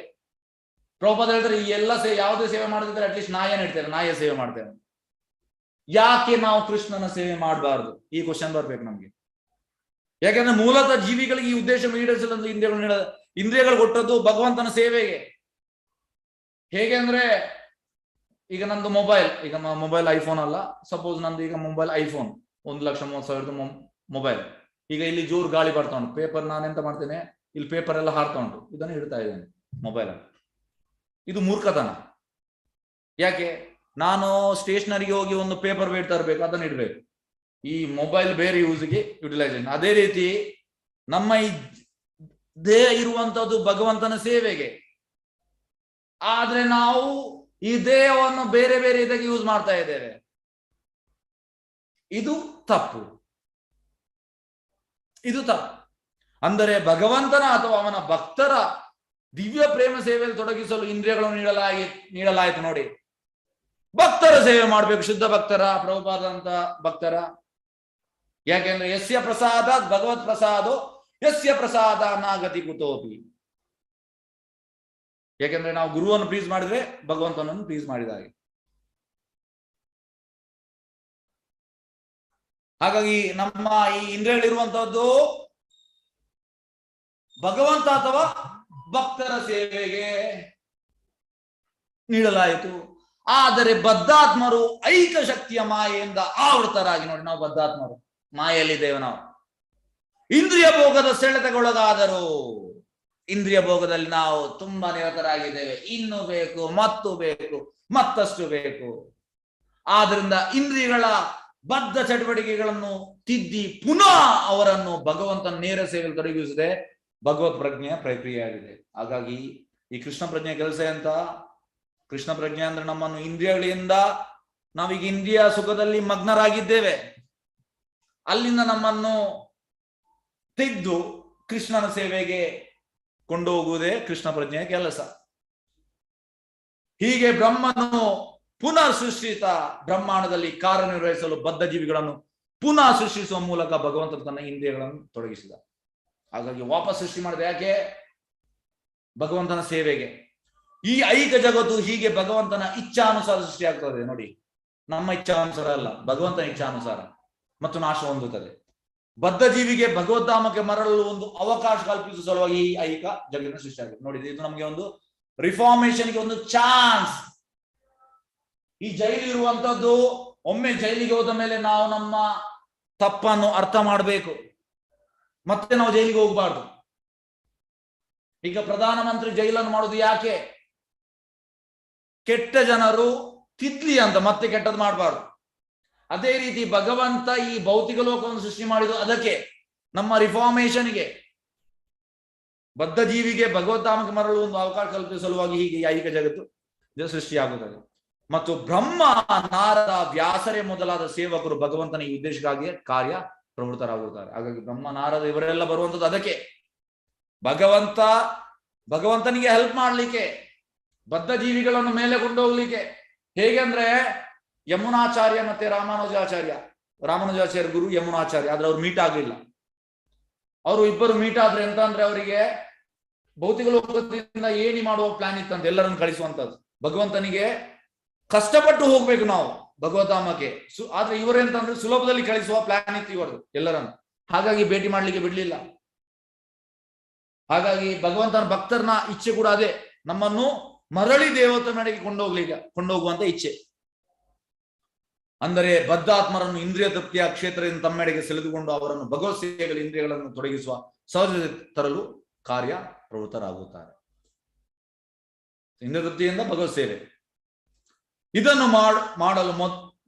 ಪ್ರಭುಪಾದ ಹೇಳ್ತಾರೆ, ಈ ಎಲ್ಲ ಸೇವೆ ಯಾವುದೇ ಸೇವೆ ಮಾಡದಿದ್ರೆ ಅಟ್ಲೀಸ್ಟ್ ನಾಯೇನು ಇಡ್ತೇವೆ, ನಾಯ ಸೇವೆ ಮಾಡ್ತೇವೆ. ಯಾಕೆ ನಾವು ಕೃಷ್ಣನ ಸೇವೆ ಮಾಡಬಾರ್ದು? ಈ ಕ್ವಶನ್ ಬರ್ಬೇಕು ನಮ್ಗೆ. ಯಾಕೆಂದ್ರೆ ಮೂಲತಃ ಜೀವಿಗಳಿಗೆ ಈ ಉದ್ದೇಶ ಈಡೇರಿಸಲು ಇಂದ್ರಿಯಗಳು ಕೊಟ್ಟದ್ದು ಭಗವಂತನ ಸೇವೆಗೆ. ಹೇಗೆ ಅಂದ್ರೆ, ಈಗ ನಂದು ಮೊಬೈಲ್, ಈಗ ಮೊಬೈಲ್ ಐಫೋನ್ ಅಲ್ಲ, ಸಪೋಸ್ ನಂದು ಈಗ ಮೊಬೈಲ್ ಐಫೋನ್ 1,30,000 ಮೊಬೈಲ್. ಈಗ ಇಲ್ಲಿ ಜೋರು ಗಾಳಿ ಬರ್ತಾ ಉಂಟು, ಪೇಪರ್ ನಾನೆಂತ ಮಾಡ್ತೇನೆ, ಇಲ್ಲಿ ಪೇಪರ್ ಎಲ್ಲ ಹಾರ್ತಾ ಉಂಟು, ಇದನ್ನು ಇಡ್ತಾ ಇದ್ದೇನೆ ಮೊಬೈಲ್. ಇದು ಮೂರ್ಖತನ. ಯಾಕೆ? ನಾನು ಸ್ಟೇಷನರಿಗೆ ಹೋಗಿ ಒಂದು ಪೇಪರ್ ವೇಟ್ ತರಬೇಕು, ಅದನ್ನು ಇಡಬೇಕು. ಈ ಮೊಬೈಲ್ ಬೇರೆ ಯೂಸ್ಗೆ ಯುಟಿಲೈಸೇಷನ್. ಅದೇ ರೀತಿ ನಮ್ಮ ಈ ದೇಹ ಇರುವಂತದ್ದು ಭಗವಂತನ ಸೇವೆಗೆ. ಆದ್ರೆ ನಾವು ಈ ದೇಹವನ್ನು ಬೇರೆ ಬೇರೆ ಇದಕ್ಕೆ ಯೂಸ್ ಮಾಡ್ತಾ ಇದ್ದೇವೆ. ಇದು ತಪ್ಪು, ಇದು ತಪ್ಪು. ಅಂದರೆ ಭಗವಂತನ ಅಥವಾ ಅವನ ಭಕ್ತರ ದಿವ್ಯ ಪ್ರೇಮ ಸೇವೆಯಲ್ಲಿ ತೊಡಗಿಸಲು ಇಂದ್ರಿಯಗಳನ್ನು ನೀಡಲಾಯಿತು. ನೋಡಿ, ಭಕ್ತರ ಸೇವೆ ಮಾಡ್ಬೇಕು, ಶುದ್ಧ ಭಕ್ತರ, ಪ್ರಭುಪಾದಂತ ಭಕ್ತರ. ಯಾಕೆಂದ್ರೆ ಯಸ್ಯ ಪ್ರಸಾದ ಭಗವತ್ ಪ್ರಸಾದೋ ಯಸ್ಯ ಪ್ರಸಾದ ನಾಗತಿ ಕುತೋಪಿ. ಯಾಕೆಂದ್ರೆ ನಾವು ಗುರುವನ್ನು ಪ್ಲೀಸ್ ಮಾಡಿದ್ರೆ ಭಗವಂತನನ್ನು ಪ್ಲೀಸ್ ಮಾಡಿದ ಹಾಗೆ. ಹಾಗಾಗಿ ನಮ್ಮ ಈ ಇಂದ್ರಿಯಗಳಿರುವಂತಹದ್ದು ಭಗವಂತ ಅಥವಾ ಭಕ್ತರ ಸೇವೆಗೆ ನೀಡಲಾಯಿತು. ಆದರೆ ಬದ್ಧಾತ್ಮರು ಐಕ ಶಕ್ತಿಯ ಮಾಯೆಯಿಂದ ಆವೃತರಾಗಿ, ನೋಡಿ ನಾವು ಬದ್ಧಾತ್ಮರು, ಮಾಯೆಯಲ್ಲಿದ್ದೇವೆ ನಾವು. ಇಂದ್ರಿಯ ಭೋಗದ ಸೆಳೆತಗೊಳಗಾದರು. ಇಂದ್ರಿಯ ಭೋಗದಲ್ಲಿ ನಾವು ತುಂಬಾ ನಿರತರಾಗಿದ್ದೇವೆ. ಇನ್ನು ಬೇಕು, ಮತ್ತು ಬೇಕು, ಮತ್ತಷ್ಟು ಬೇಕು. ಆದ್ರಿಂದ ಇಂದ್ರಿಯಗಳ ಬದ್ಧ ಚಟುವಟಿಕೆಗಳನ್ನು ತಿದ್ದಿ ಪುನಃ ಅವರನ್ನು ಭಗವಂತನ ನೇರ ಸೇವೆಯಲ್ಲಿ ತೊಡಗಿಸಿದೆ ಭಗವತ್ ಪ್ರಜ್ಞೆಯ ಪ್ರಕ್ರಿಯೆಯಾಗಿದೆ. ಹಾಗಾಗಿ ಈ ಕೃಷ್ಣ ಪ್ರಜ್ಞೆಯ ಕೆಲಸ ಅಂತ, ಕೃಷ್ಣ ಪ್ರಜ್ಞೆ ಅಂದ್ರೆ ನಮ್ಮನ್ನು ಇಂದ್ರಿಯಗಳಿಂದ, ನಾವೀಗ ಇಂದ್ರಿಯ ಸುಖದಲ್ಲಿ ಮಗ್ನರಾಗಿದ್ದೇವೆ, ಅಲ್ಲಿಂದ ನಮ್ಮನ್ನು ತೆಗೆದು ಕೃಷ್ಣನ ಸೇವೆಗೆ ಕೊಂಡೋಗುವುದೇ ಕೃಷ್ಣ ಪ್ರಜ್ಞೆಯ ಕೆಲಸ. ಹೀಗೆ ಬ್ರಹ್ಮನು ಪುನಃ ಸೃಷ್ಟಿತ ಬ್ರಹ್ಮಾಂಡದಲ್ಲಿ ಕಾರ್ಯನಿರ್ವಹಿಸಲು ಬದ್ಧ ಜೀವಿಗಳನ್ನು ಪುನಃ ಸೃಷ್ಟಿಸುವ ಮೂಲಕ ಭಗವಂತ ತನ್ನ ಇಂದ್ರಿಯಗಳನ್ನು ತೊಡಗಿಸಿದ. ಹಾಗಾಗಿ ವಾಪಸ್ ಸೃಷ್ಟಿ ಮಾಡಿದ. ಯಾಕೆ? ಭಗವಂತನ ಸೇವೆಗೆ. ಈ ಐಕ ಜಗತ್ತು ಹೀಗೆ ಭಗವಂತನ ಇಚ್ಛಾನುಸಾರ ಸೃಷ್ಟಿಯಾಗ್ತದೆ. ನೋಡಿ, ನಮ್ಮ ಇಚ್ಛಾನುಸಾರ ಅಲ್ಲ, ಭಗವಂತನ ಇಚ್ಛಾನುಸಾರ ಮತ್ತು ನಾಶ ಹೊಂದುತ್ತದೆ. ಬದ್ಧ ಜೀವಿಗೆ ಭಗವದ್ಧಾಮಕ್ಕೆ ಮರಳಲು ಒಂದು ಅವಕಾಶ ಕಲ್ಪಿಸುವ ಸಲುವಾಗಿ ಈ ಐಕ ಜಗತ್ತಿನ ಸೃಷ್ಟಿಯಾಗಿದೆ. ನೋಡಿ, ಇದು ನಮಗೆ ಒಂದು ರಿಫಾರ್ಮೇಶನ್ಗೆ ಒಂದು ಚಾನ್ಸ್. ಈ ಜೈಲು ಇರುವಂತದ್ದು, ಒಮ್ಮೆ ಜೈಲಿಗೆ ಹೋದ ಮೇಲೆ ನಾವು ನಮ್ಮ ತಪ್ಪನ್ನು ಅರ್ಥ ಮಾಡಬೇಕು, ಮತ್ತೆ ನಾವು ಜೈಲಿಗೆ ಹೋಗಬಾರ್ದು. ಈಗ ಪ್ರಧಾನಮಂತ್ರಿ ಜೈಲನ್ನು ಮಾಡುದು ಯಾಕೆ? ಕೆಟ್ಟ ಜನರು ತಿದ್ಲಿ ಅಂತ, ಮತ್ತೆ ಕೆಟ್ಟದ್ದು ಮಾಡಬಾರ್ದು. ಅದೇ ರೀತಿ ಭಗವಂತ ಈ ಭೌತಿಕ ಲೋಕವನ್ನು ಸೃಷ್ಟಿ ಮಾಡಿದ್ದು ಅದಕ್ಕೆ, ನಮ್ಮ ರಿಫಾರ್ಮೇಶನ್ಗೆ. ಬದ್ಧ ಜೀವಿಗೆ ಭಗವದ್ಧಾಮಕ್ಕೆ ಮರಳು ಒಂದು ಅವಕಾಶ ಕಲ್ಪಿಸುವ ಸಲುವಾಗಿ ಹೀಗೆ ಐಕ ಜಗತ್ತು ಸೃಷ್ಟಿಯಾಗುತ್ತದೆ. ಮತ್ತು ಬ್ರಹ್ಮ, ನಾರದ, ವ್ಯಾಸರೇ ಮೊದಲಾದ ಸೇವಕರು ಭಗವಂತನ ಈ ಉದ್ದೇಶಕ್ಕಾಗಿ ಕಾರ್ಯ ಪ್ರವೃತ್ತರಾಗುತ್ತಾರೆ. ಹಾಗಾಗಿ ಬ್ರಹ್ಮ, ನಾರದ ಇವರೆಲ್ಲ ಬರುವಂತದ್ದು ಅದಕ್ಕೆ, ಭಗವಂತನಿಗೆ ಹೆಲ್ಪ್ ಮಾಡ್ಲಿಕ್ಕೆ, ಬದ್ಧ ಜೀವಿಗಳನ್ನು ಮೇಲೆ ಕೊಂಡೋಗ್ಲಿಕ್ಕೆ. ಹೇಗೆಂದ್ರೆ ಯಮುನಾಚಾರ್ಯ ಮತ್ತೆ ರಾಮಾನುಜಾಚಾರ್ಯ ಗುರು ಯಮುನಾಚಾರ್ಯ, ಆದ್ರೆ ಅವ್ರು ಮೀಟ್ ಆಗ್ಲಿಲ್ಲ. ಅವರು ಇಬ್ಬರು ಮೀಟ್ ಆದ್ರೆ ಎಂತ ಅಂದ್ರೆ ಅವರಿಗೆ ಭೌತಿಕ ಲೋಕದಿಂದ ಏನಿ ಮಾಡುವ ಪ್ಲಾನ್ ಇತ್ತಂತ, ಎಲ್ಲರನ್ನು ಕಳಿಸುವಂತದ್ದು. ಭಗವಂತನಿಗೆ ಕಷ್ಟಪಟ್ಟು ಹೋಗ್ಬೇಕು ನಾವು ಭಗವತಾಮಕ್ಕೆ, ಆದ್ರೆ ಇವರೆಂತಂದ್ರೆ ಸುಲಭದಲ್ಲಿ ಕಳಿಸುವ ಪ್ಲಾನ್ ಇತ್ತು ಇವರದು ಎಲ್ಲರನ್ನು. ಹಾಗಾಗಿ ಭೇಟಿ ಮಾಡ್ಲಿಕ್ಕೆ ಬಿಡ್ಲಿಲ್ಲ. ಹಾಗಾಗಿ ಭಗವಂತನ ಭಕ್ತರನ ಇಚ್ಛೆ ಕೂಡ ಅದೇ, ನಮ್ಮನ್ನು ಮರಳಿ ದೇವತೆ ನಡೆಗೆ ಕೊಂಡೋಗುವಂತ ಇಚ್ಛೆ. ಅಂದರೆ ಬದ್ಧಾತ್ಮರನ್ನು ಇಂದ್ರಿಯ ತೃಪ್ತಿಯ ಕ್ಷೇತ್ರದಿಂದ ತಮ್ಮೆಡೆಗೆ ಸೆಳೆದುಕೊಂಡು ಅವರನ್ನು ಭಗವತ್ ಸೇವೆಗಳ ಇಂದ್ರಿಯಗಳನ್ನು ತೊಡಗಿಸುವ ಸಹಜ ತರಲು ಕಾರ್ಯ ಪ್ರವೃತ್ತರಾಗುತ್ತಾರೆ. ಇಂದ್ರಿಯ ತೃಪ್ತಿಯಿಂದ ಭಗವತ್ ಸೇವೆ. ಇದನ್ನು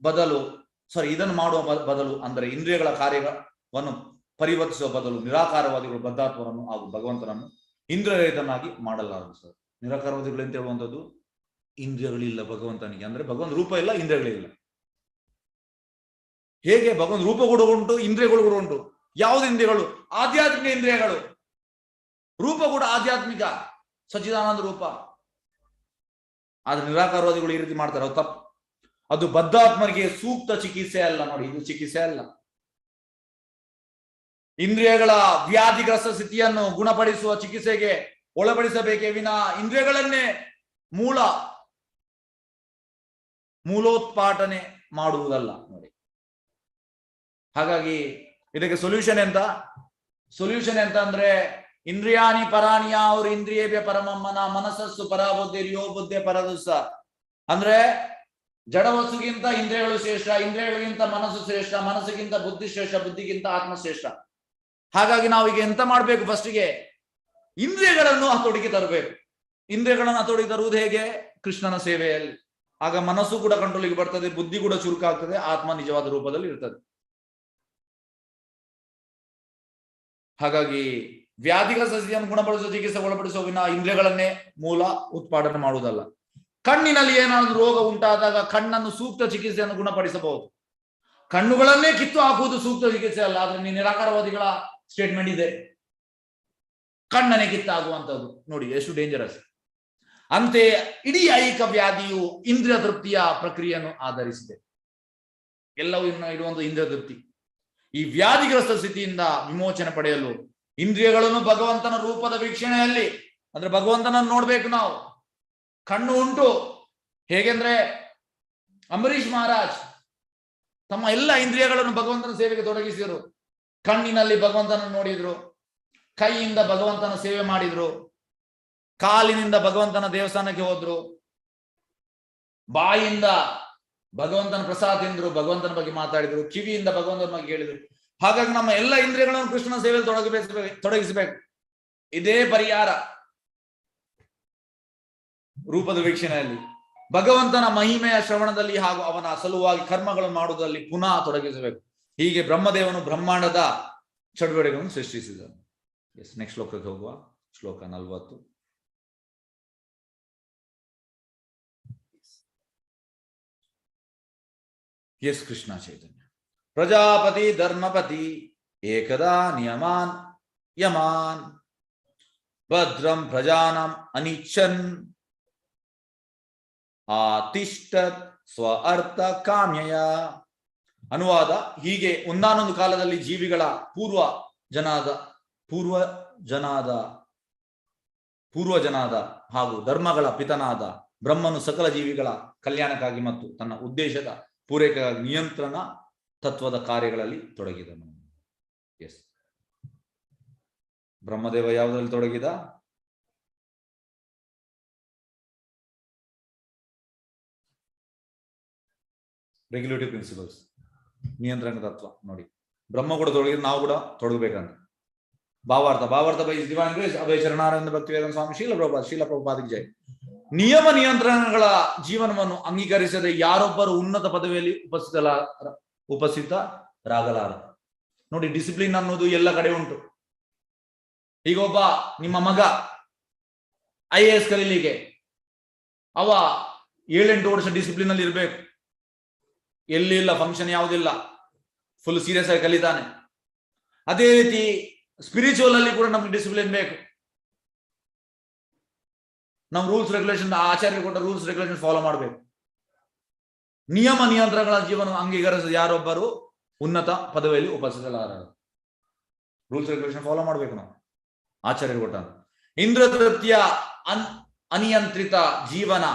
ಮಾಡುವ ಬದಲು ಅಂದರೆ ಇಂದ್ರಿಯಗಳ ಕಾರ್ಯವನ್ನು ಪರಿವರ್ತಿಸುವ ಬದಲು ನಿರಾಕಾರವಾದಿಗಳು ಬದ್ಧಾತ್ಮರನ್ನು ಹಾಗೂ ಭಗವಂತನನ್ನು ಇಂದ್ರಿಯರಹಿತನಾಗಿ ಮಾಡಲಾರದು ಸರ್. ನಿರಾಕಾರವಾದಿಗಳು ಅಂತ ಹೇಳುವಂಥದ್ದು ಇಂದ್ರಿಯಗಳಿಲ್ಲ ಭಗವಂತನಿಗೆ, ಅಂದ್ರೆ ಭಗವಂತ ರೂಪ ಇಲ್ಲ, ಇಂದ್ರಿಯಗಳಿಲ್ಲ. ಹೇಗೆ ಭಗವಂತ ರೂಪ ಕೂಡ ಉಂಟು, ಇಂದ್ರಿಯಗಳು ಕೂಡ ಉಂಟು. ಯಾವುದು ಇಂದ್ರಿಯಗಳು? ಆಧ್ಯಾತ್ಮಿಕ ಇಂದ್ರಿಯಗಳು. ರೂಪ ಕೂಡ ಆಧ್ಯಾತ್ಮಿಕ ಸಚ್ಚಿದಾನಂದ ರೂಪ. ಆದ್ರೆ ನಿರಾಕಾರವಾದಿಗಳು ಈ ರೀತಿ ಮಾಡ್ತಾರೆ, ಅದು ತಪ್ಪು. ಅದು ಬದ್ಧಾತ್ಮರಿಗೆ ಸೂಕ್ತ ಚಿಕಿತ್ಸೆ ಅಲ್ಲ. ನೋಡಿ, ಇದು ಚಿಕಿತ್ಸೆ ಅಲ್ಲ. ಇಂದ್ರಿಯಗಳ ವ್ಯಾಧಿಗ್ರಸ್ತ ಸ್ಥಿತಿಯನ್ನು ಗುಣಪಡಿಸುವ ಚಿಕಿತ್ಸೆಗೆ ಒಳಪಡಿಸಬೇಕೇ ವಿನ ಇಂದ್ರಿಯಗಳನ್ನೇ ಮೂಲೋತ್ಪಾಟನೆ ಮಾಡುವುದಲ್ಲ. ನೋಡಿ, ಹಾಗಾಗಿ ಇದಕ್ಕೆ ಸೊಲ್ಯೂಷನ್ ಎಂತ ಅಂದ್ರೆ ಇಂದ್ರಿಯಾನಿ ಪರಾಣಿಯ ಅವ್ರ ಇಂದ್ರಿಯೇ ಪರಮಮ್ಮನ ಮನಸ್ಸಸ್ಸು ಪರಾಬುದ್ಧಿರ್ಯೋ ಬುದ್ಧಿ ಪರದುಸ್ಸ. ಅಂದ್ರೆ ಜಡವಸ್ತುಗಿಂತ ಇಂದ್ರಿಯಗಳು ಶ್ರೇಷ್ಠ, ಇಂದ್ರಿಯಗಳಿಗಿಂತ ಮನಸ್ಸು ಶ್ರೇಷ್ಠ, ಮನಸ್ಸಿಗಿಂತ ಬುದ್ಧಿ ಶ್ರೇಷ್ಠ, ಬುದ್ಧಿಗಿಂತ ಆತ್ಮ ಶ್ರೇಷ್ಠ. ಹಾಗಾಗಿ ನಾವೀಗ ಎಂತ ಮಾಡ್ಬೇಕು? ಫಸ್ಟಿಗೆ ಇಂದ್ರಿಯಗಳನ್ನು ಹತೋಟಿಗೆ ತರಬೇಕು. ಇಂದ್ರಿಯಗಳನ್ನು ಹತೋಟಿಗೆ ತರುವುದು ಹೇಗೆ? ಕೃಷ್ಣನ ಸೇವೆಯಲ್ಲಿ. ಆಗ ಮನಸ್ಸು ಕೂಡ ಕಂಟ್ರೋಲಿಗೆ ಬರ್ತದೆ, ಬುದ್ಧಿ ಕೂಡ ಚುರುಕಾಗ್ತದೆ, ಆತ್ಮ ನಿಜವಾದ ರೂಪದಲ್ಲಿ ಇರ್ತದೆ. ಹಾಗಾಗಿ ವ್ಯಾಧಿಗ್ರಸ್ತ ಸ್ಥಿತಿಯನ್ನು ಗುಣಪಡಿಸುವ ಚಿಕಿತ್ಸೆ ಒಳಪಡಿಸುವ ವಿನ ಇಂದ್ರಿಯಗಳನ್ನೇ ಮೂಲ ಉತ್ಪಾದನೆ ಮಾಡುವುದಲ್ಲ. ಕಣ್ಣಿನಲ್ಲಿ ಏನಾದರೂ ರೋಗ ಉಂಟಾದಾಗ ಕಣ್ಣನ್ನು ಸೂಕ್ತ ಚಿಕಿತ್ಸೆಯನ್ನು ಗುಣಪಡಿಸಬಹುದು. ಕಣ್ಣುಗಳನ್ನೇ ಕಿತ್ತು ಹಾಕುವುದು ಸೂಕ್ತ ಚಿಕಿತ್ಸೆ ಅಲ್ಲ. ಆದ್ರೆ ನಿರಾಕಾರವಾದಿಗಳ ಸ್ಟೇಟ್ಮೆಂಟ್ ಇದೆ, ಕಣ್ಣನ್ನೇ ಕಿತ್ತಾಗುವಂಥದ್ದು. ನೋಡಿ ಎಷ್ಟು ಡೇಂಜರಸ್. ಅಂತೆಯೇ ಇಡೀ ಐಹಿಕ ವ್ಯಾಧಿಯು ಇಂದ್ರಿಯ ತೃಪ್ತಿಯ ಪ್ರಕ್ರಿಯೆಯನ್ನು ಆಧರಿಸಿದೆ. ಎಲ್ಲವೂ ಇಡುವಂತ ಇಂದ್ರಿಯ ತೃಪ್ತಿ. ಈ ವ್ಯಾಧಿಗ್ರಸ್ತ ಸ್ಥಿತಿಯಿಂದ ವಿಮೋಚನೆ ಪಡೆಯಲು ಇಂದ್ರಿಯಗಳನ್ನು ಭಗವಂತನ ರೂಪದ ವೀಕ್ಷಣೆಯಲ್ಲಿ, ಅಂದ್ರೆ ಭಗವಂತನನ್ನು ನೋಡ್ಬೇಕು ನಾವು. ಕಣ್ಣು ಉಂಟು. ಹೇಗೆಂದ್ರೆ ಅಂಬರೀಷ್ ಮಹಾರಾಜ್ ತಮ್ಮ ಎಲ್ಲ ಇಂದ್ರಿಯಗಳನ್ನು ಭಗವಂತನ ಸೇವೆಗೆ ತೊಡಗಿಸಿದರು. ಕಣ್ಣಿನಲ್ಲಿ ಭಗವಂತನ ನೋಡಿದ್ರು, ಕೈಯಿಂದ ಭಗವಂತನ ಸೇವೆ ಮಾಡಿದ್ರು, ಕಾಲಿನಿಂದ ಭಗವಂತನ ದೇವಸ್ಥಾನಕ್ಕೆ ಹೋದ್ರು, ಬಾಯಿಯಿಂದ ಭಗವಂತನ ಪ್ರಸಾದ ತಿಂದ್ರು, ಭಗವಂತನ ಬಗ್ಗೆ ಮಾತಾಡಿದ್ರು, ಕಿವಿಯಿಂದ ಭಗವಂತನ ಬಗ್ಗೆ ಹೇಳಿದ್ರು. ಹಾಗಾಗಿ ನಮ್ಮ ಎಲ್ಲ ಇಂದ್ರಿಯಗಳನ್ನು ಕೃಷ್ಣನ ಸೇವೆಯಲ್ಲಿ ತೊಡಗಿಸಬೇಕು. ಇದೇ ಪರಿಹಾರ ರೂಪದ ವೀಕ್ಷಣೆಯಲ್ಲಿ. ಭಗವಂತನ ಮಹಿಮೆಯ ಶ್ರವಣದಲ್ಲಿ ಹಾಗೂ ಅವನ ಸಲುವಾಗಿ ಕರ್ಮಗಳನ್ನು ಮಾಡುವುದರಲ್ಲಿ ಪುನಃ ತೊಡಗಿಸಬೇಕು. ಹೀಗೆ ಬ್ರಹ್ಮದೇವನು ಬ್ರಹ್ಮಾಂಡದ ಚಟುವಟಿಕೆಗಳನ್ನು ಸೃಷ್ಟಿಸಿದನು. ನೆಕ್ಸ್ಟ್ ಶ್ಲೋಕಕ್ಕೆ ಹೋಗುವ. ಶ್ಲೋಕ 40. ಕೃಷ್ಣ ಚೈತನ್ಯ. ಪ್ರಜಾಪತಿ ಧರ್ಮಪತಿ ಏಕದಾ ನಿಯಮಾನ್ ಯಮಾನ್ ಭದ್ರಂ ಪ್ರಜಾನಂ ಅನಿಚ್ಛನ್ ಆತಿಷ್ಠತ್ ಸ್ವ ಅರ್ಥ ಕಾಮ್ಯಯ. ಅನುವಾದ ಹೀಗೆ: ಒಂದಾನೊಂದು ಕಾಲದಲ್ಲಿ ಜೀವಿಗಳ ಪೂರ್ವ ಜನಾದ ಹಾಗೂ ಧರ್ಮಗಳ ಪಿತನಾದ ಬ್ರಹ್ಮನು ಸಕಲ ಜೀವಿಗಳ ಕಲ್ಯಾಣಕ್ಕಾಗಿ ಮತ್ತು ತನ್ನ ಉದ್ದೇಶದ ಪೂರೈಕೆಗಾಗಿ ನಿಯಂತ್ರಣ ತತ್ವದ ಕಾರ್ಯಗಳಲ್ಲಿ ತೊಡಗಿದನು. ಬ್ರಹ್ಮದೇವ ಯಾವುದರಲ್ಲಿ ತೊಡಗಿದ? ರೆಗ್ಯುಲೇಟರಿ ಪ್ರಿನ್ಸಿಪಲ್ಸ್, ನಿಯಂತ್ರಣ ತತ್ವ. ನೋಡಿ, ಬ್ರಹ್ಮ ಕೂಡ ತೊಡಗಿದ, ನಾವು ಕೂಡ ತೊಡಗಬೇಕಂತ. ಭಾವಾರ್ಥ ಬೈ ದಿವಾನ್ ಗ್ರೇಸ್ ಅಭಯ ಶರಣಾನಂದ ಭಕ್ತಿ ವೇದಾಂತ ಸ್ವಾಮಿ ಶೀಲ ಪ್ರಭುಪಾದಿಗೆ ಜೈ. ನಿಯಮ ನಿಯಂತ್ರಣಗಳ ಜೀವನವನ್ನು ಅಂಗೀಕರಿಸದೆ ಯಾರೊಬ್ಬರು ಉನ್ನತ ಪದವಿಯಲ್ಲಿ ಉಪಸ್ಥಿತರಾಗಲಾರ. ನೋಡಿ, ಡಿಸಿಪ್ಲಿನ್ ಅನ್ನೋದು ಎಲ್ಲ ಕಡೆ ಉಂಟು. ಈಗ ಒಬ್ಬ ನಿಮ್ಮ ಮಗ IAS ಕಲೀಲಿಕ್ಕೆ ಅವ 7-8 ವರ್ಷ ಡಿಸಿಪ್ಲಿನ್ ಅಲ್ಲಿ ಇರ್ಬೇಕು. ಎಲ್ಲಿ ಇಲ್ಲ, ಫಂಕ್ಷನ್ ಯಾವುದಿಲ್ಲ, ಫುಲ್ ಸೀರಿಯಸ್ ಆಗಿ ಕಲಿತಾನೆ. ಅದೇ ರೀತಿ ಸ್ಪಿರಿಚುವಲ್ ಅಲ್ಲಿ ಕೂಡ ನಮ್ಗೆ ಡಿಸಿಪ್ಲಿನ್ ಬೇಕು. ನಾವು ರೂಲ್ಸ್ ರೆಗ್ಯುಲೇಷನ್, ಆಚಾರ್ಯರು ಕೊಟ್ಟ ರೂಲ್ಸ್ ರೆಗ್ಯುಲೇಷನ್ ಫಾಲೋ ಮಾಡಬೇಕು. ನಿಯಮ ನಿಯಂತ್ರಣಗಳ ಜೀವನ ಅಂಗೀಕರಿಸಿದ ಯಾರೊಬ್ಬರು ಉನ್ನತ ಪದವಿಯಲ್ಲಿ ಉಪಸ್ಥಿತರಾದರು. ರೂಲ್ಸ್ ರೆಗ್ಯುಲೇಷನ್ ಫಾಲೋ ಮಾಡ್ಬೇಕು ನಾವು. ಆಚಾರ್ಯರು ಕೊಟ್ಟ ಇಂದ್ರ ತೃಪ್ತಿಯ ಅನಿಯಂತ್ರಿತ ಜೀವನ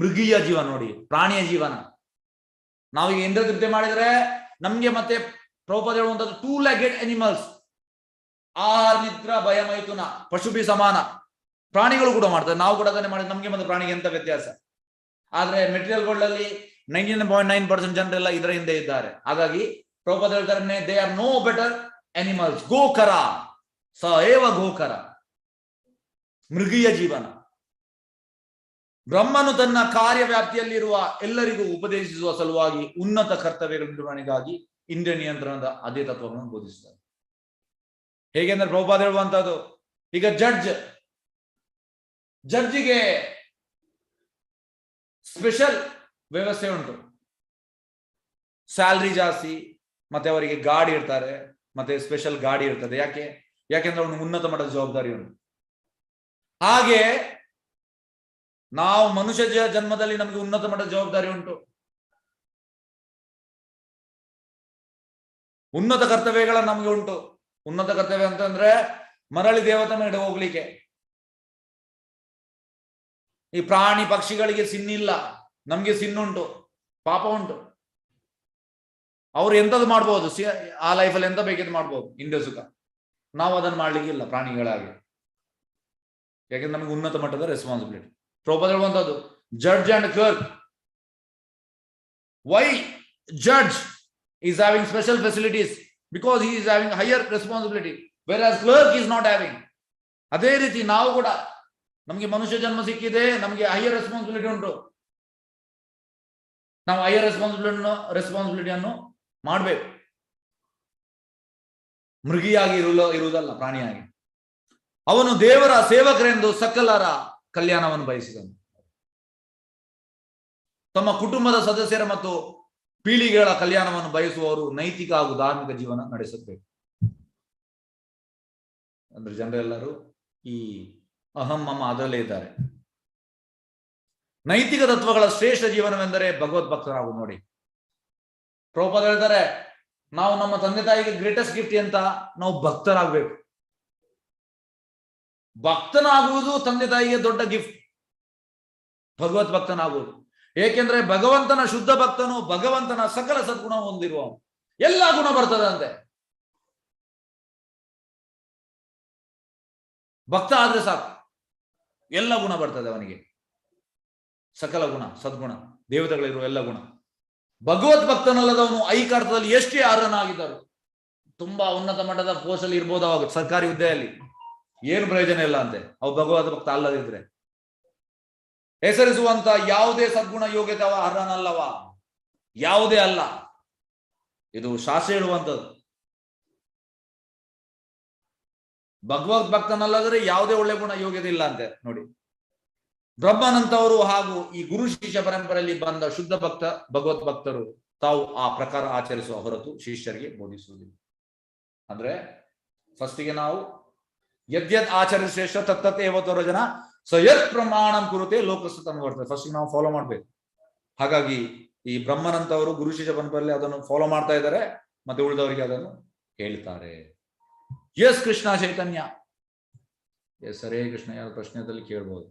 ಮೃಗೀಯ ಜೀವನ, ನೋಡಿ ಪ್ರಾಣಿಯ ಜೀವನ. ನಾವೀಗ ಇಂದ್ರ ತೃಪ್ತಿ ಮಾಡಿದ್ರೆ ನಮ್ಗೆ ಮತ್ತೆ ಪ್ರಭುಪಾದ ಹೇಳುವಂತದ್ದು 2-legged animals, ಆಹಾರ ನಿದ್ರ ಭಯ ಮೈಥುನ ಪಶುಭಿ ಸಮಾನ. ಪ್ರಾಣಿಗಳು ಕೂಡ ಮಾಡ್ತಾರೆ, ನಾವು ಕೂಡ ಅದನ್ನೇ ಮಾಡಿದ್ರೆ ನಮ್ಗೆ ಮತ್ತೆ ಪ್ರಾಣಿಗೆ ಎಂತ ವ್ಯತ್ಯಾಸ? ಆದ್ರೆ ಮೆಟೀರಿಯಲ್ ವರ್ಲ್ಡ್ 99.9% ಜನರೆಲ್ಲ ಇದರ ಹಿಂದೆ ಇದ್ದಾರೆ. ಹಾಗಾಗಿ ಪ್ರಭುಪಾದ ಹೇಳ್ತಾರೆ, they are no better animals. ಗೋಕರ ಸ ಏವ ಗೋಕರ, ಮೃಗೀಯ ಜೀವನ. ಬ್ರಹ್ಮನು ತನ್ನ ಕಾರ್ಯವ್ಯಾಪ್ತಿಯಲ್ಲಿರುವ ಎಲ್ಲರಿಗೂ ಉಪದೇಶಿಸುವ ಸಲುವಾಗಿ ಉನ್ನತ ಕರ್ತವ್ಯಗಳ ನಿರ್ವಹಣೆಗಾಗಿ ಇಂದ್ರಿಯ ನಿಯಂತ್ರಣದ ಅದೇ ತತ್ವವನ್ನು ಬೋಧಿಸುತ್ತಾರೆ. ಹೇಗೆಂದ್ರೆ ಪ್ರಭುಪಾದ ಹೇಳುವಂತದ್ದು, ಈಗ ಜಡ್ಜಿಗೆ ಸ್ಪೆಷಲ್ ವ್ಯವಸ್ಥೆ ಉಂಟು, ಸ್ಯಾಲ್ರಿ ಜಾಸ್ತಿ, ಮತ್ತೆ ಅವರಿಗೆ ಗಾಡಿ ಇರ್ತಾರೆ, ಮತ್ತೆ ಸ್ಪೆಷಲ್ ಗಾಡಿ ಇರ್ತದೆ. ಯಾಕೆಂದ್ರೆ ಅವನು ಉನ್ನತ ಮಟ್ಟದ ಜವಾಬ್ದಾರಿ ಉಂಟು. ಹಾಗೆ ನಾವು ಮನುಷ್ಯ ಜನ್ಮದಲ್ಲಿ ನಮಗೆ ಉನ್ನತ ಮಟ್ಟದ ಜವಾಬ್ದಾರಿ ಉಂಟು, ಉನ್ನತ ಕರ್ತವ್ಯಗಳ ನಮ್ಗೆ ಉಂಟು. ಉನ್ನತ ಕರ್ತವ್ಯ ಅಂತಂದ್ರೆ ಮರಳಿ ದೇವತೆ ಮೇಲೆ ಹೋಗ್ಲಿಕ್ಕೆ. ಈ ಪ್ರಾಣಿ ಪಕ್ಷಿಗಳಿಗೆ ಸಿನ್ನಿಲ್ಲ, ನಮ್ಗೆ ಸಿನ್ನುಂಟು, ಪಾಪ ಉಂಟು. ಅವ್ರು ಎಂತದ್ದು ಮಾಡ್ಬೋದು, ಆ ಲೈಫಲ್ಲಿ ಎಂತ ಬೇಕಿದ್ದು ಮಾಡ್ಬೋದು, ಇಂದ್ರಿಯ ಸುಖ. ನಾವು ಅದನ್ನು ಮಾಡ್ಲಿಕ್ಕಿಲ್ಲ ಪ್ರಾಣಿಗಳಾಗಿ, ಯಾಕೆಂದ್ರೆ ನಮಗೆ ಉನ್ನತ ಮಟ್ಟದ ರೆಸ್ಪಾನ್ಸಿಬಿಲಿಟಿ. ಪ್ರಭುಪಾದ ಹೇಳುವಂತದ್ದು, judge and clerk, why judge is having special facilities because he is having higher responsibility, whereas clerk is not having. ಅದೇ ರೀತಿ ನಾವು ಕೂಡ, ನಮಗೆ ಮನುಷ್ಯ ಜನ್ಮ ಸಿಕ್ಕಿದೆ, ನಮಗೆ ಹೈಯರ್ ರೆಸ್ಪಾನ್ಸಿಬಿಲಿಟಿ ಉಂಟು. ನಾವು ಹೈಯರ್ ರೆಸ್ಪಾನ್ಸಿಬಿಲಿಟಿಯನ್ನು ಮಾಡಬೇಕು, ಮೃಗಿಯಾಗಿ ಇರುವುದಲ್ಲ, ಪ್ರಾಣಿಯಾಗಿ. ಅವನು ದೇವರ ಸೇವಕರೆಂದು ಸಕಲರ ಕಲ್ಯಾಣವನ್ನು ಬಯಸಿದನು. ತಮ್ಮ ಕುಟುಂಬದ ಸದಸ್ಯರ ಮತ್ತು ಪೀಳಿಗೆಗಳ ಕಲ್ಯಾಣವನ್ನು ಬಯಸುವವರು ನೈತಿಕ ಹಾಗೂ ಧಾರ್ಮಿಕ ಜೀವನ ನಡೆಸಬೇಕು. ಅಂದ್ರೆ ಜನರೆಲ್ಲರೂ ಈ ಅಹಂ ಮಮ ಅದರಲ್ಲೇ ಇದ್ದಾರೆ. ನೈತಿಕ ತತ್ವಗಳ ಶ್ರೇಷ್ಠ ಜೀವನವೆಂದರೆ ಭಗವದ್ಭಕ್ತರಾಗು. ನೋಡಿ, ಪ್ರಭುಪಾದ ಹೇಳ್ತಾರೆ, ನಾವು ನಮ್ಮ ತಂದೆ ತಾಯಿಗೆ ಗ್ರೇಟೆಸ್ಟ್ ಗಿಫ್ಟ್ ಅಂತ ನಾವು ಭಕ್ತರಾಗಬೇಕು. ಭಕ್ತನಾಗುವುದು ತಂದೆ ತಾಯಿಗೆ ದೊಡ್ಡ ಗಿಫ್ಟ್, ಭಗವದ್ ಭಕ್ತನಾಗುವುದು. ಏಕೆಂದ್ರೆ ಭಗವಂತನ ಶುದ್ಧ ಭಕ್ತನು ಭಗವಂತನ ಸಕಲ ಸದ್ಗುಣ ಹೊಂದಿರುವ, ಎಲ್ಲ ಗುಣ ಬರ್ತದಂತೆ. ಭಕ್ತ ಆದ್ರೆ ಸಾಕು, ಎಲ್ಲ ಗುಣ ಬರ್ತದೆ ಅವನಿಗೆ, ಸಕಲ ಗುಣ, ಸದ್ಗುಣ, ದೇವತೆಗಳಿರುವ ಎಲ್ಲ ಗುಣ. ಭಗವದ್ ಭಕ್ತನಲ್ಲದವನು ಐಕಾರ್ಥದಲ್ಲಿ ಎಷ್ಟೇ ಅರ್ಹನಾಗಿದ್ದರು, ತುಂಬಾ ಉನ್ನತ ಮಟ್ಟದ ಪೋಸ್ಟ್ ಅಲ್ಲಿ ಇರ್ಬೋದು, ಅವಾಗ ಸರ್ಕಾರಿ ಹುದ್ದೆಯಲ್ಲಿ, ಏನು ಪ್ರಯೋಜನ ಇಲ್ಲ ಅಂತೆ ಅವು ಭಗವದ್ ಭಕ್ತ ಅಲ್ಲದಿದ್ರೆ. ಹೆಸರಿಸುವಂತ ಯಾವುದೇ ಸದ್ಗುಣ ಯೋಗ್ಯತೆ ಅವ ಅರ್ಹನಲ್ಲವ, ಯಾವುದೇ ಅಲ್ಲ. ಇದು ಶಾಸ್ತ್ರ ಹೇಳುವಂಥದ್ದು. ಭಗವದ್ ಭಕ್ತನಲ್ಲದ್ರೆ ಯಾವುದೇ ಒಳ್ಳೆ ಗುಣ ಯೋಗ್ಯತೆ ಇಲ್ಲ ಅಂತೆ. ನೋಡಿ, ಬ್ರಹ್ಮನಂತವರು ಹಾಗೂ ಈ ಗುರು ಶಿಷ್ಯ ಪರಂಪರೆಯಲ್ಲಿ ಬಂದ ಶುದ್ಧ ಭಕ್ತ ಭಗವದ್ ಭಕ್ತರು ತಾವು ಆ ಪ್ರಕಾರ ಆಚರಿಸುವ ಹೊರತು ಶಿಷ್ಯರಿಗೆ ಬೋಧಿಸುವುದಿಲ್ಲ. ಅಂದ್ರೆ ಫಸ್ಟಿಗೆ ನಾವು ಯದ್ಯದ್ ಆಚರಿಸ ಶ್ರೇಷ್ಠ ತತ್ತತೆ ಯಾವತ್ತವರ ಜನ ಸಯತ್ ಪ್ರಮಾಣಂ ಕುರುತೆ ಲೋಕಸ್ತಂ ಬರ್ತದೆ. ಫಸ್ಟ್ ನಾವು ಫಾಲೋ ಮಾಡ್ಬೇಕು. ಹಾಗಾಗಿ ಈ ಬ್ರಹ್ಮನಂತವರು ಗುರು ಶಿಷ್ಯ ಪರಂಪರೆಯಲ್ಲಿ ಅದನ್ನು ಫಾಲೋ ಮಾಡ್ತಾ ಇದ್ದಾರೆ, ಮತ್ತೆ ಉಳಿದವರಿಗೆ ಅದನ್ನು ಹೇಳ್ತಾರೆ. ಎಸ್ ಕೃಷ್ಣ ಚೈತನ್ಯ, ಎಸ್ ಹರೇ ಕೃಷ್ಣ. ಯಾರು ಪ್ರಶ್ನೆದಲ್ಲಿ ಕೇಳಬಹುದು.